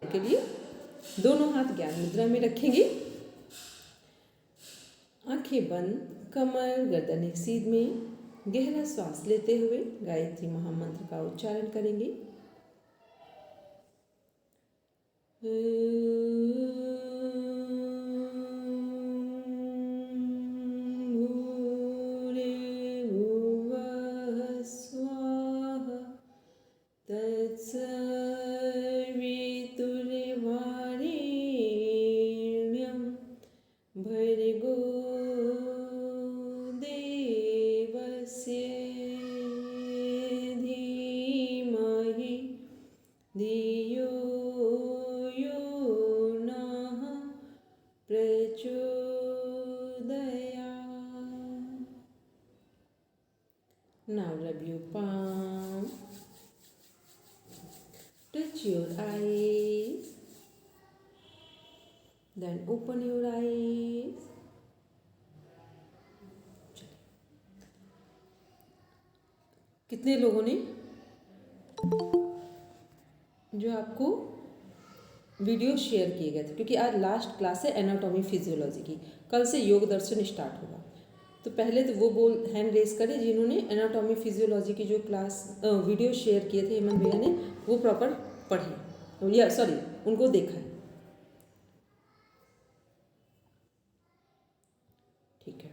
के लिए दोनों हाथ ज्ञान मुद्रा में रखेंगे, आंखें बंद, कमर गर्दन एक सीध में, गहरा श्वास लेते हुए गायत्री महामंत्र का उच्चारण करेंगे। भर्गो देवस्य धीमहि धियो यो नः प्रचोदयात्। Now rub your palm, touch your eyes, then open your eyes. कितने लोगों ने जो आपको वीडियो शेयर किए गए थे, क्योंकि आज लास्ट क्लास है एनाटॉमी फिजियोलॉजी की, कल से योग दर्शन स्टार्ट होगा। तो पहले तो वो हैंड रेस करें जिन्होंने एनाटॉमी फिजियोलॉजी की जो क्लास वीडियो शेयर किए थे हेमंत भैया ने, वो प्रॉपर पढ़े या सॉरी उनको देखा है। ठीक है,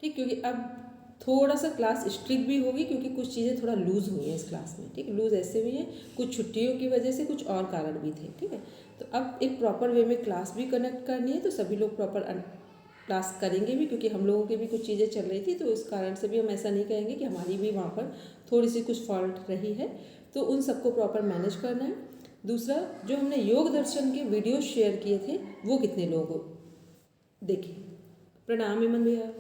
ठीक, क्योंकि अब थोड़ा सा क्लास स्ट्रिक्ट भी होगी क्योंकि कुछ चीज़ें थोड़ा लूज़ हुई हैं इस क्लास में। ठीक है, लूज़ ऐसे हुई हैं, कुछ छुट्टियों की वजह से, कुछ और कारण भी थे। ठीक है, तो अब एक प्रॉपर वे में क्लास भी कनेक्ट करनी है, तो सभी लोग प्रॉपर क्लास करेंगे भी, क्योंकि हम लोगों की भी कुछ चीज़ें चल रही थी, तो इस कारण से भी हम ऐसा नहीं कहेंगे कि हमारी भी वहाँ पर थोड़ी सी कुछ फॉल्ट रही है, तो उन सबको प्रॉपर मैनेज करना है। दूसरा, जो हमने योग दर्शन के वीडियो शेयर किए थे वो कितने लोग देखे? प्रणाम हेमंत भैया।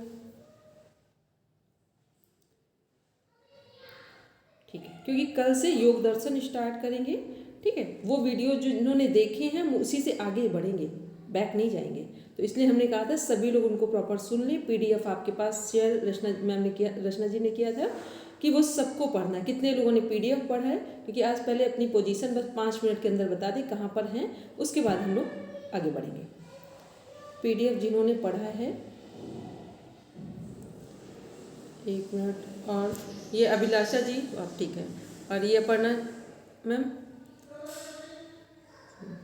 ठीक है, क्योंकि कल से योग दर्शन स्टार्ट करेंगे। ठीक है, वो वीडियो जो इन्होंने देखे हैं हम उसी से आगे बढ़ेंगे, बैक नहीं जाएंगे। तो इसलिए हमने कहा था सभी लोग उनको प्रॉपर सुन लें। पीडीएफ आपके पास शेयर रचना मैम ने किया, रचना जी ने किया था कि वो सबको पढ़ना है। कितने लोगों ने पीडीएफ पढ़ा है? क्योंकि आज पहले अपनी पोजीशन बस 5 मिनट के अंदर बता दें कहाँ पर हैं, उसके बाद हम लोग आगे बढ़ेंगे। पीडीएफ जिन्होंने पढ़ा है, 1 मिनट। और ये अभिलाषा जी, आप ठीक है, और ये अपर्णा मैम,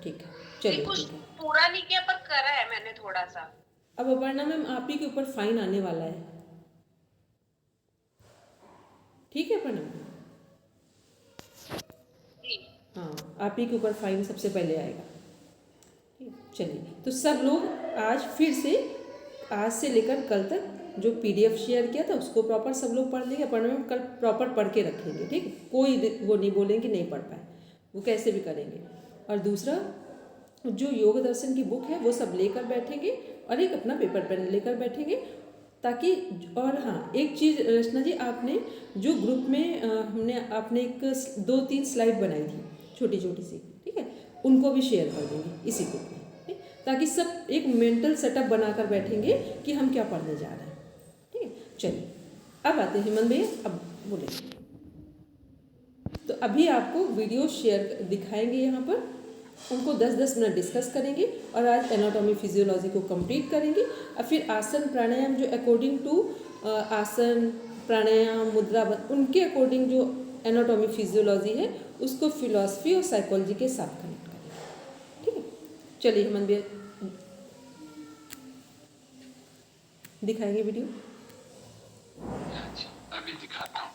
ठीक है, चलिए ठीक है। पूरा नहीं किया पर करा है मैंने थोड़ा सा। अब अपर्णा मैम आप ही के ऊपर फाइन आने वाला है। ठीक है अपर्णा, हाँ आप ही के ऊपर फाइन सबसे पहले आएगा। चलिए, तो सब लोग आज फिर से, आज से लेकर कल तक जो पीडीएफ शेयर किया था उसको प्रॉपर सब लोग पढ़ लेंगे। अपर्णा मैम कल प्रॉपर पढ़ के रखेंगे। ठीक, कोई वो नहीं बोलेंगे नहीं पढ़ पाए, वो कैसे भी करेंगे। और दूसरा, जो योग दर्शन की बुक है वो सब लेकर बैठेंगे और एक अपना पेपर पेन लेकर बैठेंगे, ताकि। और हाँ, एक चीज़ रचना जी, आपने जो ग्रुप में आपने एक 2-3 स्लाइड बनाई थी छोटी छोटी सी, ठीक है, उनको भी शेयर कर देंगे इसी ग्रुप में, ठीक, ताकि सब एक मेंटल सेटअप बनाकर बैठेंगे कि हम क्या पढ़ने जा रहे हैं। ठीक है, चलिए अब आते हैं हेमंत भैया, अब बोले। तो अभी आपको वीडियो शेयर दिखाएंगे यहाँ पर, उनको 10-10 मिनट डिस्कस करेंगे और आज एनाटॉमी फिजियोलॉजी को कंप्लीट करेंगे। और फिर आसन प्राणायाम जो अकॉर्डिंग टू आसन प्राणायाम मुद्रा उनके अकॉर्डिंग जो एनाटॉमी फिजियोलॉजी है उसको फिलॉसफी और साइकोलॉजी के साथ कनेक्ट करेंगे। ठीक है, चलिए हेमंत भैया दिखाएंगे वीडियो। अभी दिखाता हूँ।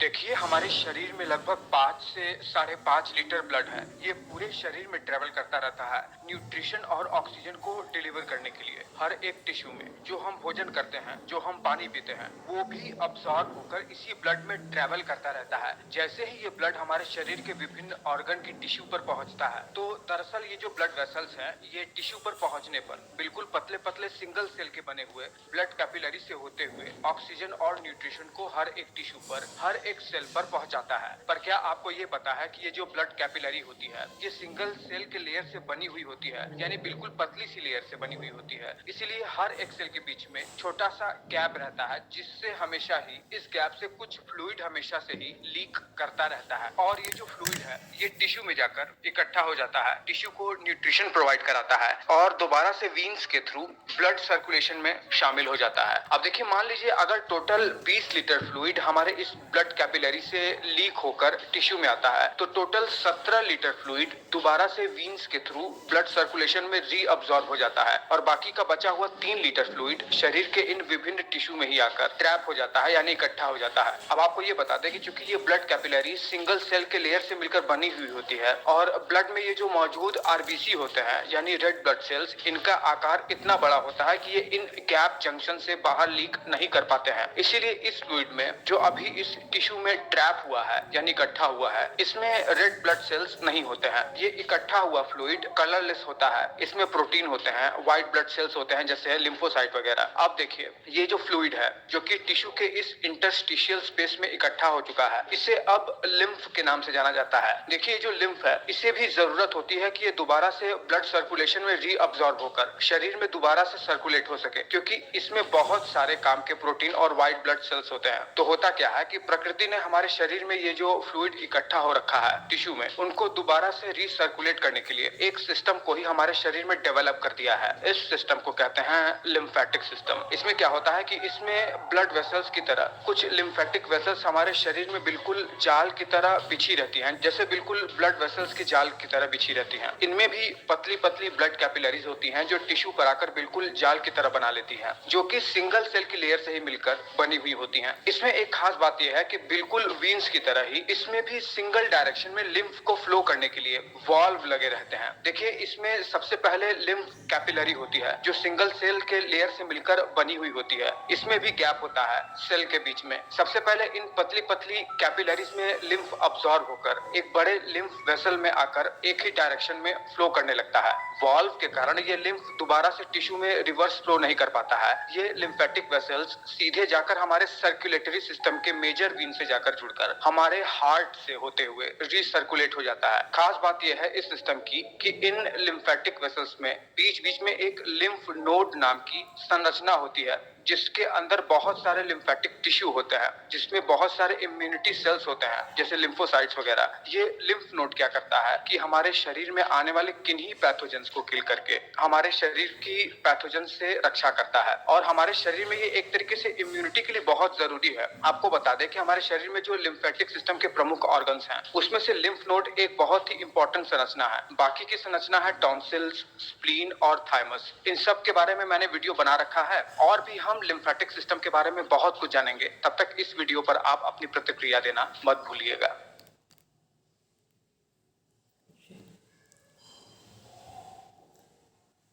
देखिए, हमारे शरीर में लगभग 5 से 5.5 लीटर ब्लड है। ये पूरे शरीर में ट्रेवल करता रहता है न्यूट्रिशन और ऑक्सीजन को डिलीवर करने के लिए। हर एक टिश्यू में जो हम भोजन करते हैं, जो हम पानी पीते हैं, वो भी अब्सॉर्ब होकर इसी ब्लड में ट्रेवल करता रहता है। जैसे ही ये ब्लड हमारे शरीर के विभिन्न ऑर्गन की टिश्यू पर पहुंचता है, तो दरअसल ये जो ब्लड वेसल्स हैं, ये टिश्यू पर पहुंचने पर बिल्कुल पतले पतले सिंगल सेल के बने हुए ब्लड कैपिलरी से होते हुए ऑक्सीजन और न्यूट्रिशन को हर एक टिश्यू पर, हर एक सेल पर पहुंचाता है। पर क्या आपको ये पता है कि ये जो ब्लड कैपिलरी होती है, ये सिंगल सेल के लेयर से बनी हुई होती है, यानी बिल्कुल पतली सी लेयर से बनी हुई होती है। इसीलिए हर एक सेल के बीच में छोटा सा गैप रहता है, जिससे हमेशा ही इस गैप से कुछ फ्लूइड हमेशा से ही लीक करता रहता है। और ये जो फ्लूइड है, ये टिश्यू में जाकर इकट्ठा हो जाता है, टिश्यू को न्यूट्रिशन प्रोवाइड कराता है और दोबारा से वीन्स के थ्रू ब्लड सर्कुलेशन में शामिल हो जाता है। अब देखिए, मान लीजिए अगर टोटल 20 लीटर फ्लूइड हमारे इस ब्लड कैपिलरी से लीक होकर टिश्यू में आता है, तो टोटल 17 लीटर फ्लूइड दोबारा से वीन्स के थ्रू ब्लड सर्कुलेशन में रीअब्सॉर्ब हो जाता है और बाकी का बचा हुआ 3 लीटर फ्लूइड शरीर के इन विभिन्न टिश्यू में ही आकर ट्रैप हो जाता है, यानी इकट्ठा हो जाता है। अब आपको ये बता दें कि चूंकि ये ब्लड कैपिलरी सिंगल सेल के लेयर से मिलकर बनी हुई होती है और ब्लड में ये जो मौजूद आरबीसी होते हैं, यानी रेड ब्लड सेल्स, इनका आकार इतना बड़ा होता है कि ये इन गैप जंक्शन से बाहर लीक नहीं कर पाते हैं। इसीलिए इस फ्लूइड में जो अभी इस टिश्यू में ट्रैप हुआ है, यानी इकट्ठा हुआ है, इसमें रेड ब्लड सेल्स नहीं होते हैं। ये इकट्ठा हुआ फ्लूइड कलरलेस होता है। इसमें प्रोटीन होते हैं, व्हाइट ब्लड सेल्स होते हैं, जैसे लिम्फोसाइट वगैरह। अब देखिए, ये जो फ्लूइड है, जो कि टिश्यू के इस इंटरस्टिशियल स्पेस में इकट्ठा हो चुका है, इसे अब लिम्फ के नाम से जाना जाता है। देखिए, जो लिम्फ है, इसे भी जरूरत होती है कि ये दोबारा से ब्लड सर्कुलेशन में रीअब्सॉर्ब होकर शरीर में दोबारा से सर्कुलेट हो सके, क्योंकि इसमें बहुत सारे काम के प्रोटीन और व्हाइट ब्लड सेल्स होते हैं। तो होता क्या है कि प्रकृति ने हमारे शरीर में ये जो फ्लूइड इकट्ठा हो रखा है टिश्यू में, उनको दोबारा से रीसर्कुलेट करने के लिए एक सिस्टम को ही हमारे शरीर में डेवलप कर दिया है। इस सिस्टम को कहते हैं लिम्फेटिक सिस्टम। इसमें क्या होता है कि इसमें ब्लड वेसल्स की तरह कुछ लिम्फेटिक वेसल्स हमारे शरीर में बिल्कुल जाल की तरह बिछी रहती हैं, जैसे बिल्कुल ब्लड वेसल्स की जाल की तरह बिछी रहती हैं। इनमें भी पतली पतली ब्लड कैपिलरीज होती हैं, जो टिश्यू पर आकर बिल्कुल जाल की तरह बना लेती हैं, जो कि सिंगल सेल की लेयर से ही मिलकर बनी हुई होती हैं। इसमें एक खास बात यह है कि बिल्कुल वीन्स की तरह ही इसमें भी सिंगल डायरेक्शन में लिम्फ को फ्लो करने के लिए वाल्व लगे रहते हैं। देखिए, इसमें सबसे पहले लिम्फ कैपिलरी होती है, जो सिंगल सेल के लेयर से मिलकर बनी हुई होती है। इसमें भी गैप होता है सेल के बीच में। सबसे पहले इन पतली पतली कैपिलरीज में लिम्फ अब्सॉर्ब होकर एक बड़े लिम्फ वेसल में आकर एक ही डायरेक्शन में फ्लो करने लगता है। वाल्व के कारण ये लिम्फ दोबारा से टिश्यू में रिवर्स फ्लो नहीं कर पाता है। ये लिम्फेटिक वेसल्स सीधे जाकर हमारे सर्कुलेटरी सिस्टम के मेजर वीन से जाकर जुड़कर हमारे हार्ट से होते हुए रीसर्कुलेट हो जाता है। खास बात यह है इस सिस्टम की कि इन लिम्फेटिक वेसल्स में बीच बीच में एक लिम्फ नोड नाम की संरचना होती है, जिसके अंदर बहुत सारे लिम्फेटिक टिश्यू होते हैं, जिसमें बहुत सारे इम्यूनिटी सेल्स होते हैं, जैसे लिम्फोसाइट्स वगैरह। ये लिम्फ नोड क्या करता है कि हमारे शरीर में आने वाले किन्हीं पैथोजेंस को किल करके हमारे शरीर की पैथोजन से रक्षा करता है। और हमारे शरीर में ये एक तरीके से इम्यूनिटी के लिए बहुत जरूरी है। आपको बता दें कि हमारे शरीर में जो लिम्फेटिक सिस्टम के प्रमुख ऑर्गन्स हैं, उसमें से लिम्फ नोड एक बहुत ही इंपॉर्टेंट संरचना है। बाकी की संरचना है टॉन्सिल्स, स्प्लीन और थाइमस। इन सब के बारे में मैंने वीडियो बना रखा है और भी हम लिम्फेटिक सिस्टम के बारे में बहुत कुछ जानेंगे। तब तक इस वीडियो पर आप अपनी प्रतिक्रिया देना मत भूलिएगा।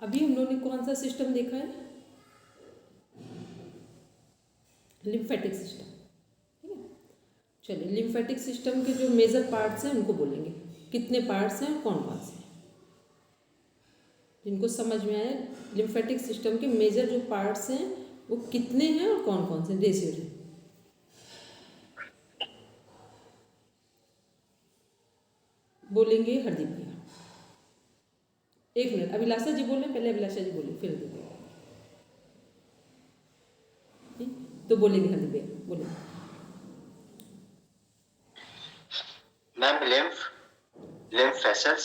अभी हम लोगों ने कौन सा सिस्टम देखा है? Lymphatic system. ठीक है, चलिए लिम्फेटिक सिस्टम के जो मेजर पार्ट्स हैं उनको बोलेंगे। कितने पार्ट्स हैं और कौन कौन से हैं, जिनको समझ में आए। लिम्फेटिक सिस्टम के मेजर जो पार्ट्स हैं वो कितने हैं और कौन कौन से, रेशियो। बोलेंगे हरदीप भैया। एक मिनट, अभिलाषा जी बोल रहे हैं, पहले अभिलाषा जी बोले फिर हरदीप भैया। तो बोलेंगे हरदीप भैया, बोलेंगे। Ma'am, lymph vessels,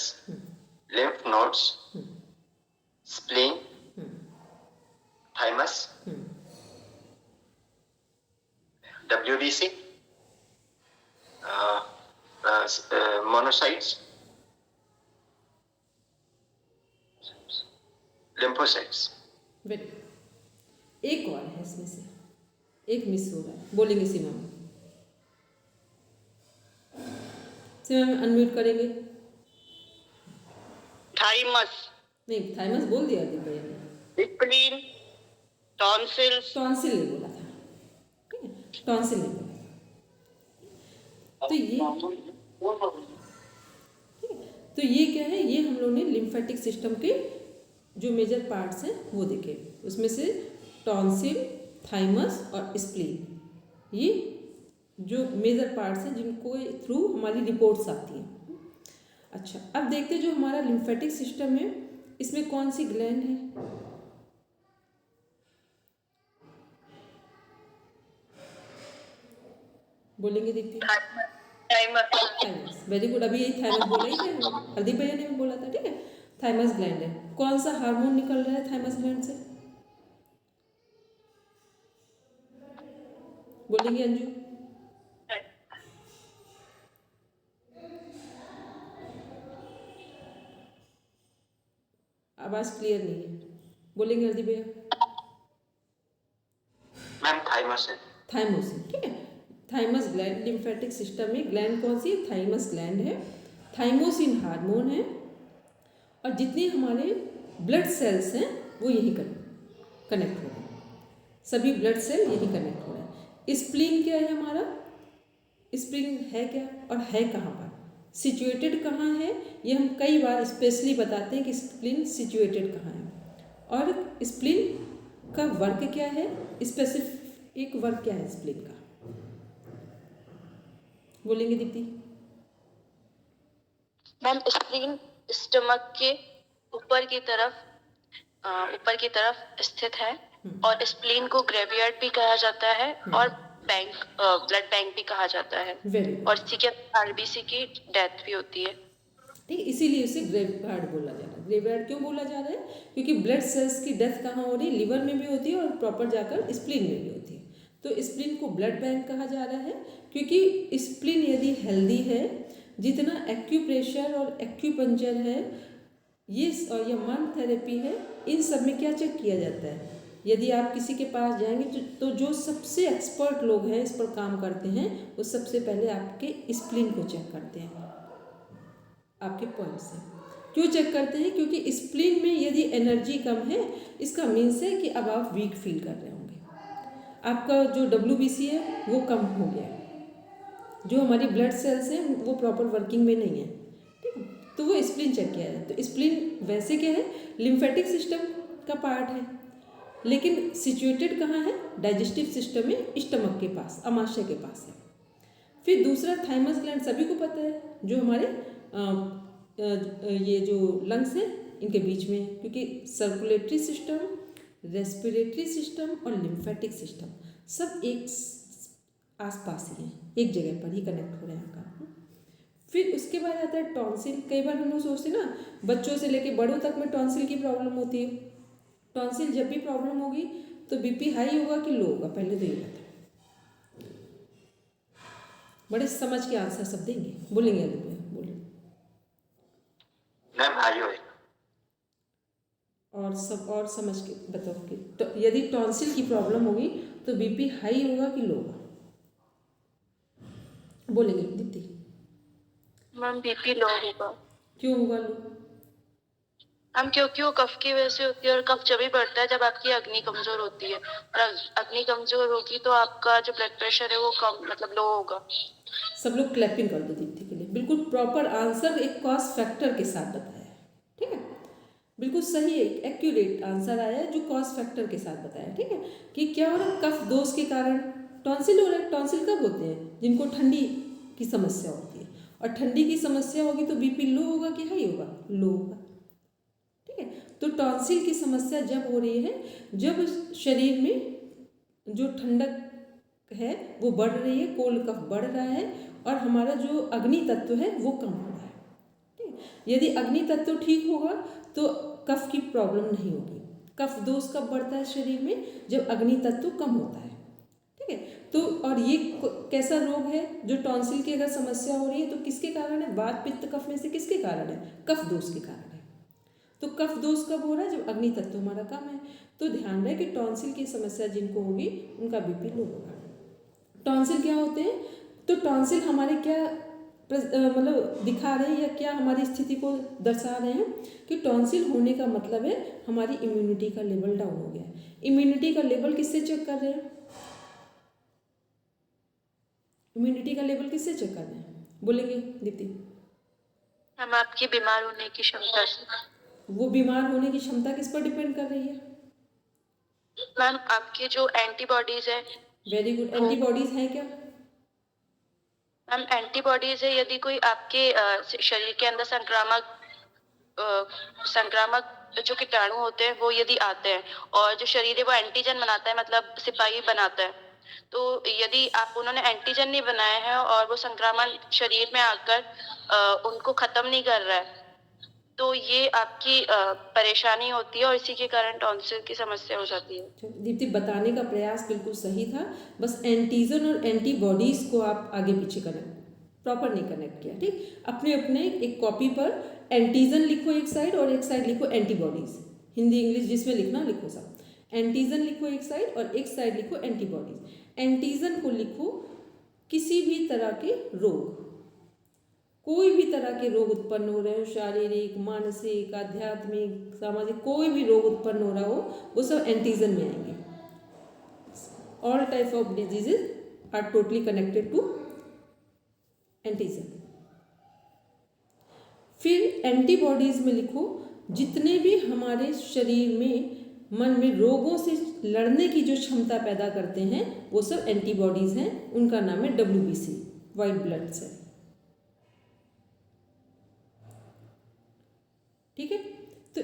lymph nodes, spleen, thymus, WBC, monocytes, lymphocytes। Very, एक और है इसमें से, एक मिस हो रहा है। बोलेंगे सीमा में। से मैम अनम्यूट करेंगे। थाइमस, नहीं, थाइमस बोल दिया दीप भैया ने। स्प्लीन, टॉन्सिल्स, टॉन्सिल नहीं बोला था, ठीक है, टॉन्सिल नहीं बोला। तो ये क्या है, ये हम लोग ने लिम्फेटिक सिस्टम के जो मेजर पार्ट्स हैं वो देखे। उसमें से टॉन्सिल, थाइमस और स्प्लीन, ये जो मेजर पार्ट्स हैं जिनको थ्रू हमारी रिपोर्ट्स आती हैं। अच्छा, अब देखते हैं जो हमारा लिम्फेटिक सिस्टम है इसमें कौन सी ग्लैंड है। बोलेंगे Deepti? Thymus, thymus, very good. अभी यही थाइमस बोला ही थे, हरदीप भैया ने भी बोला था, ठीक है। थाइमस ग्लैंड है। कौन सा हार्मोन निकल रहा है थाइमस ग्लैंड से? बोलेंगे अंजू? आवाज क्लियर नहीं है, बोलेंगे हरदीप भैया? Ma'am thymosin. थाइमोसिन, ठीक है। थाइमस ग्लैंड लिम्फेटिक सिस्टम में ग्लैंड कौन सी है? थाइमस ग्लैंड है। थाइमोसिन हार्मोन है और जितने हमारे ब्लड सेल्स हैं वो यही कनेक्ट हो रहे हैं, सभी ब्लड सेल यही कनेक्ट हो रहे हैं। स्प्लीन क्या है हमारा? स्प्लीन है क्या और है कहाँ पर, सिचुएटेड कहाँ है, ये हम कई बार स्पेशली बताते हैं कि स्प्लीन सिचुएटेड कहाँ है और स्प्लीन का वर्क क्या है, स्पेसिफिक वर्क क्या है स्प्लीन का। बोलेंगे दीप्ति? मैम स्प्लीन स्टमक के ऊपर की तरफ स्थित है और स्प्लीन को ग्रेवयार्ड भी कहा जाता है और ब्लड बैंक भी कहा जाता है। वेरी और इसी के आरबीसी की डेथ भी होती है। ठीक, इसीलिए उसे ग्रेवयार्ड बोला जा रहा है। ग्रेवयार्ड क्यों बोला जा रहा है? क्योंकि ब्लड सेल्स की डेथ कहाँ हो रही है? लिवर में भी होती है और प्रॉपर जाकर स्प्लीन में भी होती है। तो स्प्लीन को ब्लड बैंक कहा जा रहा है क्योंकि स्प्लीन यदि हेल्दी है, जितना एक्यूप्रेशर और एक्यूपंक्चर है ये और या मन थेरेपी है, इन सब में क्या चेक किया जाता है? यदि आप किसी के पास जाएंगे तो जो सबसे एक्सपर्ट लोग हैं, इस पर काम करते हैं, वो सबसे पहले आपके स्प्लीन को चेक करते हैं, आपके पॉइंट से। क्यों चेक करते हैं? क्योंकि स्प्लीन में यदि एनर्जी कम है, इसका मीन्स है कि अब आप वीक फील कर रहे होंगे, आपका जो WBC है वो कम हो गया है, जो हमारी ब्लड सेल्स हैं वो प्रॉपर वर्किंग में नहीं है, ठीक है। तो वो स्प्लीन चेक किया है। तो स्प्लीन वैसे क्या है? लिम्फेटिक सिस्टम का पार्ट है, लेकिन सिचुएटेड कहाँ है? डाइजेस्टिव सिस्टम में, स्टमक के पास, अमाशय के पास है। फिर दूसरा थाइमस ग्लैंड सभी को पता है, जो हमारे ये जो लंग्स हैं इनके बीच में, क्योंकि सर्कुलेटरी सिस्टम, रेस्पिरेटरी सिस्टम और लिम्फेटिक सिस्टम सब एक आसपास ही हैं, एक जगह पर ही कनेक्ट हो रहे हैं का। फिर उसके बाद आता है टॉन्सिल। कई बार हम लोग सोचते हैं ना, बच्चों से लेके बड़ों तक में टॉन्सिल की प्रॉब्लम होती है। टॉन्सिल जब भी प्रॉब्लम होगी तो बीपी हाई होगा कि लो होगा, पहले तो ये बता। बड़े समझ के आंसर सब देंगे, बोलेंगे अभी बोले मैम हाई होएगा। और सब और समझ के बताओ कि तो यदि टॉन्सिल की प्रॉब्लम होगी तो बीपी हाई होगा कि लो होगा? बोलेंगे दीप्ति? मैम बीपी लो होगा। क्यों होगा लो? हम क्योंकि वो कफ की वजह से होती है और कफ जब भी बढ़ता है जब आपकी अग्नि कमजोर होती है, और अग्नि कमजोर होगी तो आपका जो ब्लड प्रेशर है वो कम लो होगा। सब लोग क्लैपिंग कर दो दीप्ति के लिए। बिल्कुल प्रॉपर आंसर एक कॉस्ट फैक्टर के साथ बताया है, ठीक है। बिल्कुल सही है, एक्यूरेट आंसर आया है जो कॉस्ट फैक्टर के साथ बताया, ठीक है। कि क्या हो रहा है? कफ दोष के कारण टॉन्सिल हो रहा है। टॉन्सिल कब होते हैं? जिनको ठंडी की समस्या होती है, और ठंडी की समस्या होगी तो बीपी लो होगा कि हाई होगा? लो होगा, ठीक है। तो टॉन्सिल की समस्या जब हो रही है जब शरीर में जो ठंडक है वो बढ़ रही है, कोल्ड कफ बढ़ रहा है और हमारा जो अग्नि तत्व है वो कम हो रहा है, ठीक है। यदि अग्नि तत्व ठीक होगा तो कफ की प्रॉब्लम नहीं होगी। कफ दोष कब बढ़ता है शरीर में? जब अग्नि तत्व कम होता है, ठीक है। तो और ये कैसा रोग है? जो टॉन्सिल की अगर समस्या हो रही है तो किसके कारण है? वात पित्त कफ में से किसके कारण है? कफ दोष के कारण है। तो कफ दोष कब हो रहा है? जब अग्नि तत्व हमारा कम है। तो ध्यान रहे कि टॉन्सिल की समस्या जिनको होगी उनका बीपी लो होगा। टॉन्सिल क्या होते हैं? तो टॉन्सिल हमारे क्या मतलब दिखा रहे हैं या क्या हमारी स्थिति को दर्शा रहे हैं कि टॉन्सिल होने का मतलब है हमारी इम्यूनिटी का लेवल डाउन हो गया है। इम्यूनिटी का लेवल किससे चेक कर रहे हैं? इम्यूनिटी का लेवल किससे चेक कर रहे हैं, बोलेंगे दीप्ति? हम आपकी बीमार होने की क्षमता से। वो बीमार होने की क्षमता किस पर डिपेंड कर रही है? मैम आपके जो एंटीबॉडीज है। Very good. एंटीबॉडीज हैं क्या? मैम एंटीबॉडीज है, यदि कोई आपके शरीर के अंदर संक्रामक जो कीटाणु होते हैं वो यदि आते हैं और जो शरीर है वो एंटीजन बनाता है, मतलब सिपाही बनाता है, तो यदि आप उन्होंने एंटीजन नहीं बनाए हैं और वो संक्रमण शरीर में आकर उनको खत्म नहीं कर रहा है, तो ये आपकी परेशानी होती है और इसी के कारण टॉन्सिल की समस्या हो जाती है। दीप्ति बताने का प्रयास बिल्कुल सही था, बस एंटीजन और एंटीबॉडीज को आप आगे पीछे प्रॉपर नहीं कनेक्ट किया। ठीक, अपने अपने एक कॉपी पर एंटीजन लिखो एक साइड और एक साइड लिखो एंटीबॉडीज। हिंदी इंग्लिश जिसमें लिखना लिखो सब। एंटीजन लिखो एक साइड और एक साइड लिखो एंटीबॉडीज। एंटीजन को लिखो किसी भी तरह के रोग, कोई भी तरह के रोग उत्पन्न हो रहे हो, शारीरिक, मानसिक, आध्यात्मिक, सामाजिक, कोई भी रोग उत्पन्न हो रहा हो वो सब एंटीजन में आएंगे। All type of diseases are totally connected to antigen. फिर एंटीबॉडीज में लिखो जितने भी हमारे शरीर में मन में रोगों से लड़ने की जो क्षमता पैदा करते हैं वो सब एंटीबॉडीज हैं। उनका नाम है WBC, वाइट ब्लड सेल। ठीक है, तो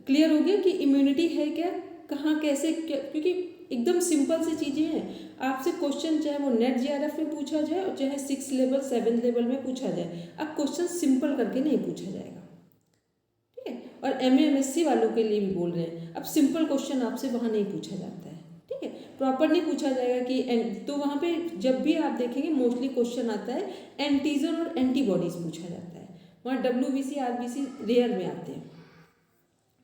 क्लियर हो गया कि इम्यूनिटी है क्या, कहाँ, कैसे, क्या, क्योंकि एकदम सिंपल सी चीज़ें हैं। आपसे क्वेश्चन चाहे वो नेट JRF में पूछा जाए और चाहे 6 लेवल 7 लेवल में पूछा जाए, अब क्वेश्चन सिंपल करके नहीं पूछा जाएगा। ठीक है, और MA MSc वालों के लिए भी बोल रहे हैं, अब सिंपल क्वेश्चन आपसे वहाँ नहीं पूछा जाता है। ठीक है, प्रॉपर नहीं पूछा जाएगा कि तो वहाँ पे जब भी आप देखेंगे मोस्टली क्वेश्चन आता है एंटीजन और एंटीबॉडीज पूछा जाता है, वहाँ WBC RBC रेयर में आते हैं।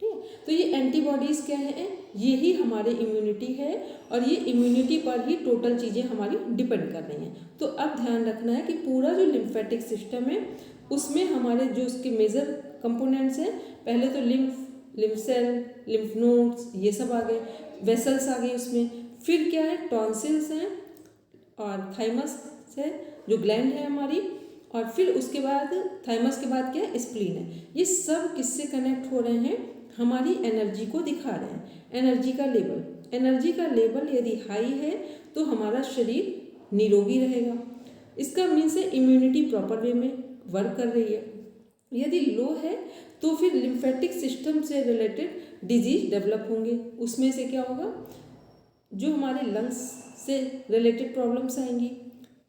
ठीक है, तो ये एंटीबॉडीज़ क्या है, यही हमारे इम्यूनिटी है और ये इम्यूनिटी पर ही टोटल चीज़ें हमारी डिपेंड कर रही हैं। तो अब ध्यान रखना है कि पूरा जो लिम्फेटिक सिस्टम है उसमें हमारे जो उसके मेजर कंपोनेंट्स हैं, पहले तो लिम्फ सेल, लिम्फ नोड्स, ये सब आ गए, वेसल्स आ गए उसमें। फिर क्या है, टॉन्सिल्स हैं और थाइमस है जो ग्लैंड है हमारी, और फिर उसके बाद थाइमस के बाद क्या है, स्प्लीन है। ये सब किससे कनेक्ट हो रहे हैं, हमारी एनर्जी को दिखा रहे हैं। एनर्जी का लेवल यदि हाई है तो हमारा शरीर निरोगी रहेगा, इसका मीन्स है इम्यूनिटी प्रॉपर वे में वर्क कर रही है। यदि लो है तो फिर लिम्फेटिक सिस्टम से रिलेटेड डिजीज डेवलप होंगे। उसमें से क्या होगा, जो हमारे लंग्स से रिलेटेड प्रॉब्लम्स आएंगी,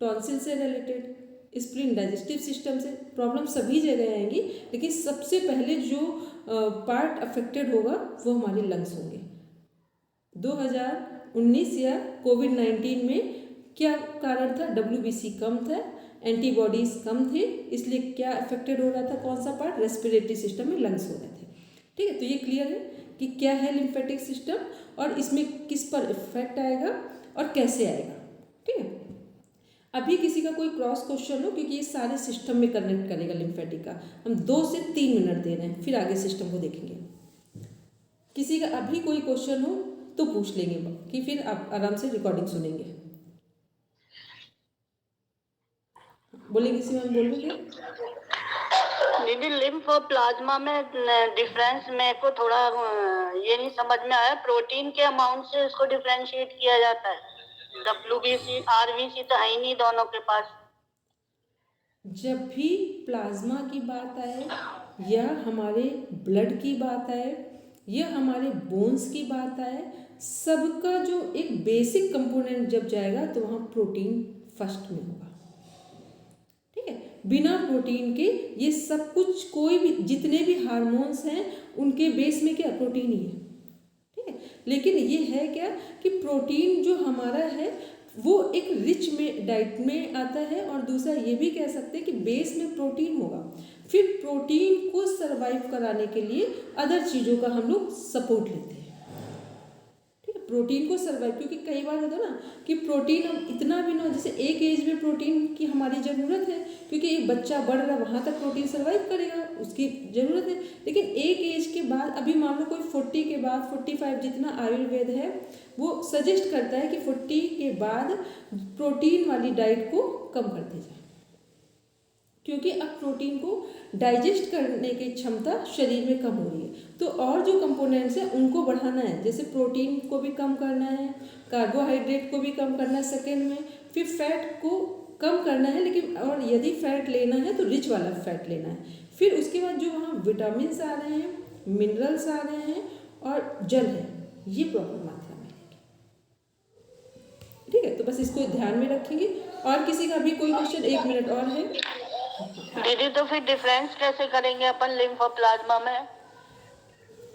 टॉन्सिल से रिलेटेड, स्प्लीन, डाइजेस्टिव सिस्टम से प्रॉब्लम सभी जगह आएंगी, लेकिन सबसे पहले जो पार्ट अफेक्टेड होगा वो हमारे लंग्स होंगे। 2019 या कोविड-19 में क्या कारण था, WBC कम था, एंटीबॉडीज कम थे, इसलिए क्या अफेक्टेड हो रहा था, कौन सा पार्ट, रेस्पिरेटरी सिस्टम में लंग्स हो रहे थे। ठीक है, तो ये क्लियर है कि क्या है लिम्फेटिक सिस्टम और इसमें किस पर इफेक्ट आएगा और कैसे आएगा। ठीक है, अभी किसी का कोई क्रॉस क्वेश्चन हो, क्योंकि ये सारे सिस्टम में कनेक्ट करेगा लिम्फेटिक का, हम 2 से 3 मिनट दे रहे हैं, फिर आगे सिस्टम को देखेंगे। किसी का अभी कोई क्वेश्चन हो तो पूछ लेंगे कि फिर आप आराम से रिकॉर्डिंग सुनेंगे। बोले किसी में बोलोगे? दीदी लिम्फ और प्लाज्मा में डिफरेंस मेरे को थोड़ा ये नहीं समझ में आया, प्रोटीन के अमाउंट से इसको डिफरेंशिएट किया जाता है। WBC RBC तो है ही नहीं दोनों के पास। जब भी प्लाज्मा की बात आए या हमारे ब्लड की बात आए या हमारे बोन्स की बात आए, सबका जो एक बेसिक कंपोनेंट जब जाएगा तो वहाँ प्रोटीन फर्स्ट में होगा। ठीक है, बिना प्रोटीन के ये सब कुछ, कोई भी जितने भी हार्मोन्स हैं उनके बेस में क्या, प्रोटीन ही है। ठीक है, लेकिन ये है क्या कि प्रोटीन जो हमारा है वो एक रिच में डाइट में आता है, और दूसरा ये भी कह सकते हैं कि बेस में प्रोटीन होगा। फिर प्रोटीन को सरवाइव कराने के लिए अदर चीज़ों का हम लोग सपोर्ट लेते हैं। ठीक है, प्रोटीन को सर्वाइव, क्योंकि कई बार होता है ना कि प्रोटीन हम इतना भी ना, जैसे एक एज में प्रोटीन की हमारी ज़रूरत है, क्योंकि एक बच्चा बढ़ रहा है वहाँ तक प्रोटीन सर्वाइव करेगा, उसकी ज़रूरत है। लेकिन एक एज के बाद, अभी मान लो कोई 40 के बाद 45, जितना आयुर्वेद है वो सजेस्ट करता है कि 40 के बाद प्रोटीन वाली डाइट को कम कर दी जाए, क्योंकि अब प्रोटीन को डाइजेस्ट करने की क्षमता शरीर में कम हो रही है। तो और जो कंपोनेंट्स हैं उनको बढ़ाना है, जैसे प्रोटीन को भी कम करना है, कार्बोहाइड्रेट को भी कम करना है सेकेंड में, फिर फैट को कम करना है, लेकिन और यदि फैट लेना है तो रिच वाला फैट लेना है। फिर उसके बाद जो वहाँ विटामिन्स आ रहे हैं, मिनरल्स आ रहे हैं और जल है, ये प्रॉपर मात्रा में लेंगे। ठीक है, तो बस इसको ध्यान में रखेंगे। और किसी का भी कोई क्वेश्चन? 1 मिनट और है। दीदी तो फिर डिफरेंस कैसे करेंगे अपन लिम्फ और प्लाज्मा में?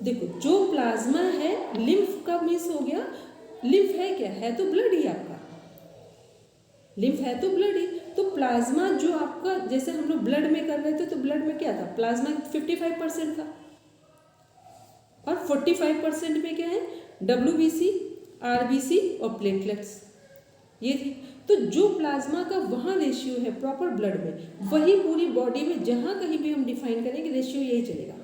देखो, जो प्लाज्मा है, लिम्फ का मिस हो गया। लिम्फ है क्या? है तो ब्लड ही आपका, लिम्फ है तो ब्लड ही। तो प्लाज्मा जो आपका, जैसे हम लोग ब्लड में कर रहे थे, तो ब्लड में क्या था? प्लाज्मा 55% था और 45% में क्या है? WBC, RBC और प्लेटलेट्स, ये थी। तो जो प्लाज्मा का वहाँ रेशियो है प्रॉपर ब्लड में, वही पूरी बॉडी में जहाँ कहीं भी हम डिफाइन करेंगे रेशियो यही चलेगा।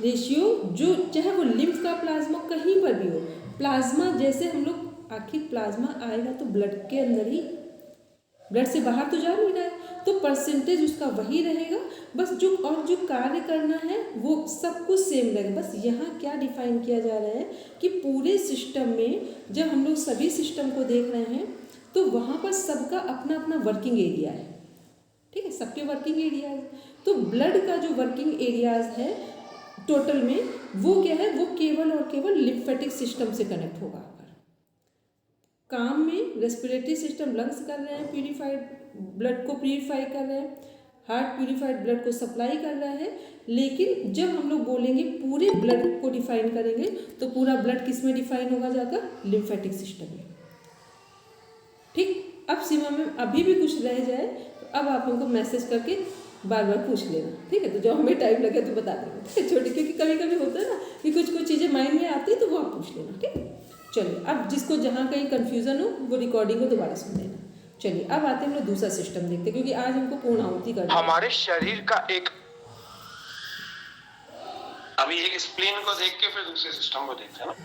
रेशियो जो चाहे वो लिम्फ का प्लाज्मा कहीं पर भी हो, प्लाज्मा जैसे हम लोग, आखिर प्लाज्मा आएगा तो ब्लड के अंदर ही, ब्लड से बाहर तो जा नहीं रहा है, तो परसेंटेज उसका वही रहेगा। बस जो कार्य करना है वो सब कुछ सेम रहेगा। बस यहाँ क्या डिफाइन किया जा रहा है कि पूरे सिस्टम में जब हम लोग सभी सिस्टम को देख रहे हैं तो वहाँ पर सबका अपना अपना वर्किंग एरिया है। ठीक है, सबके वर्किंग एरियाज। तो ब्लड का जो वर्किंग एरियाज है टोटल में, वो क्या है? वो केवल और केवल लिम्फेटिक सिस्टम से कनेक्ट होगा। काम में रेस्पिरेटरी सिस्टम, लंग्स कर रहे हैं, प्यूरिफाइड ब्लड को प्यूरिफाई कर रहे हैं, हार्ट प्यूरिफाइड ब्लड को सप्लाई कर रहा है। लेकिन जब हम लोग बोलेंगे पूरे ब्लड को डिफाइन करेंगे तो पूरा ब्लड किस में डिफाइन होगा जाकर? लिम्फेटिक सिस्टम में। ठीक, अब सीमा में अभी भी कुछ रह जाए तो अब आप हमको मैसेज करके बार बार पूछ लेना। ठीक है, तो जब हमें टाइम लगे तो बता देना। ठीक है छोटे, क्योंकि कभी कभी होता है ना कि कुछ चीज़ें माइंड में आती है तो वो आप पूछ लेना। ठीक है, चलिए, अब जिसको जहाँ कहीं कन्फ्यूज़न हो वो रिकॉर्डिंग को दोबारा सुन लेना। चलिए, अब आते हैं हम लोग दूसरा सिस्टम देखते हैं, क्योंकि आज हमको पूर्णाहुति करना है। हमारे शरीर का एक, अभी एक स्प्लीन को देख के फिर दूसरे सिस्टम को देखते हैं ना।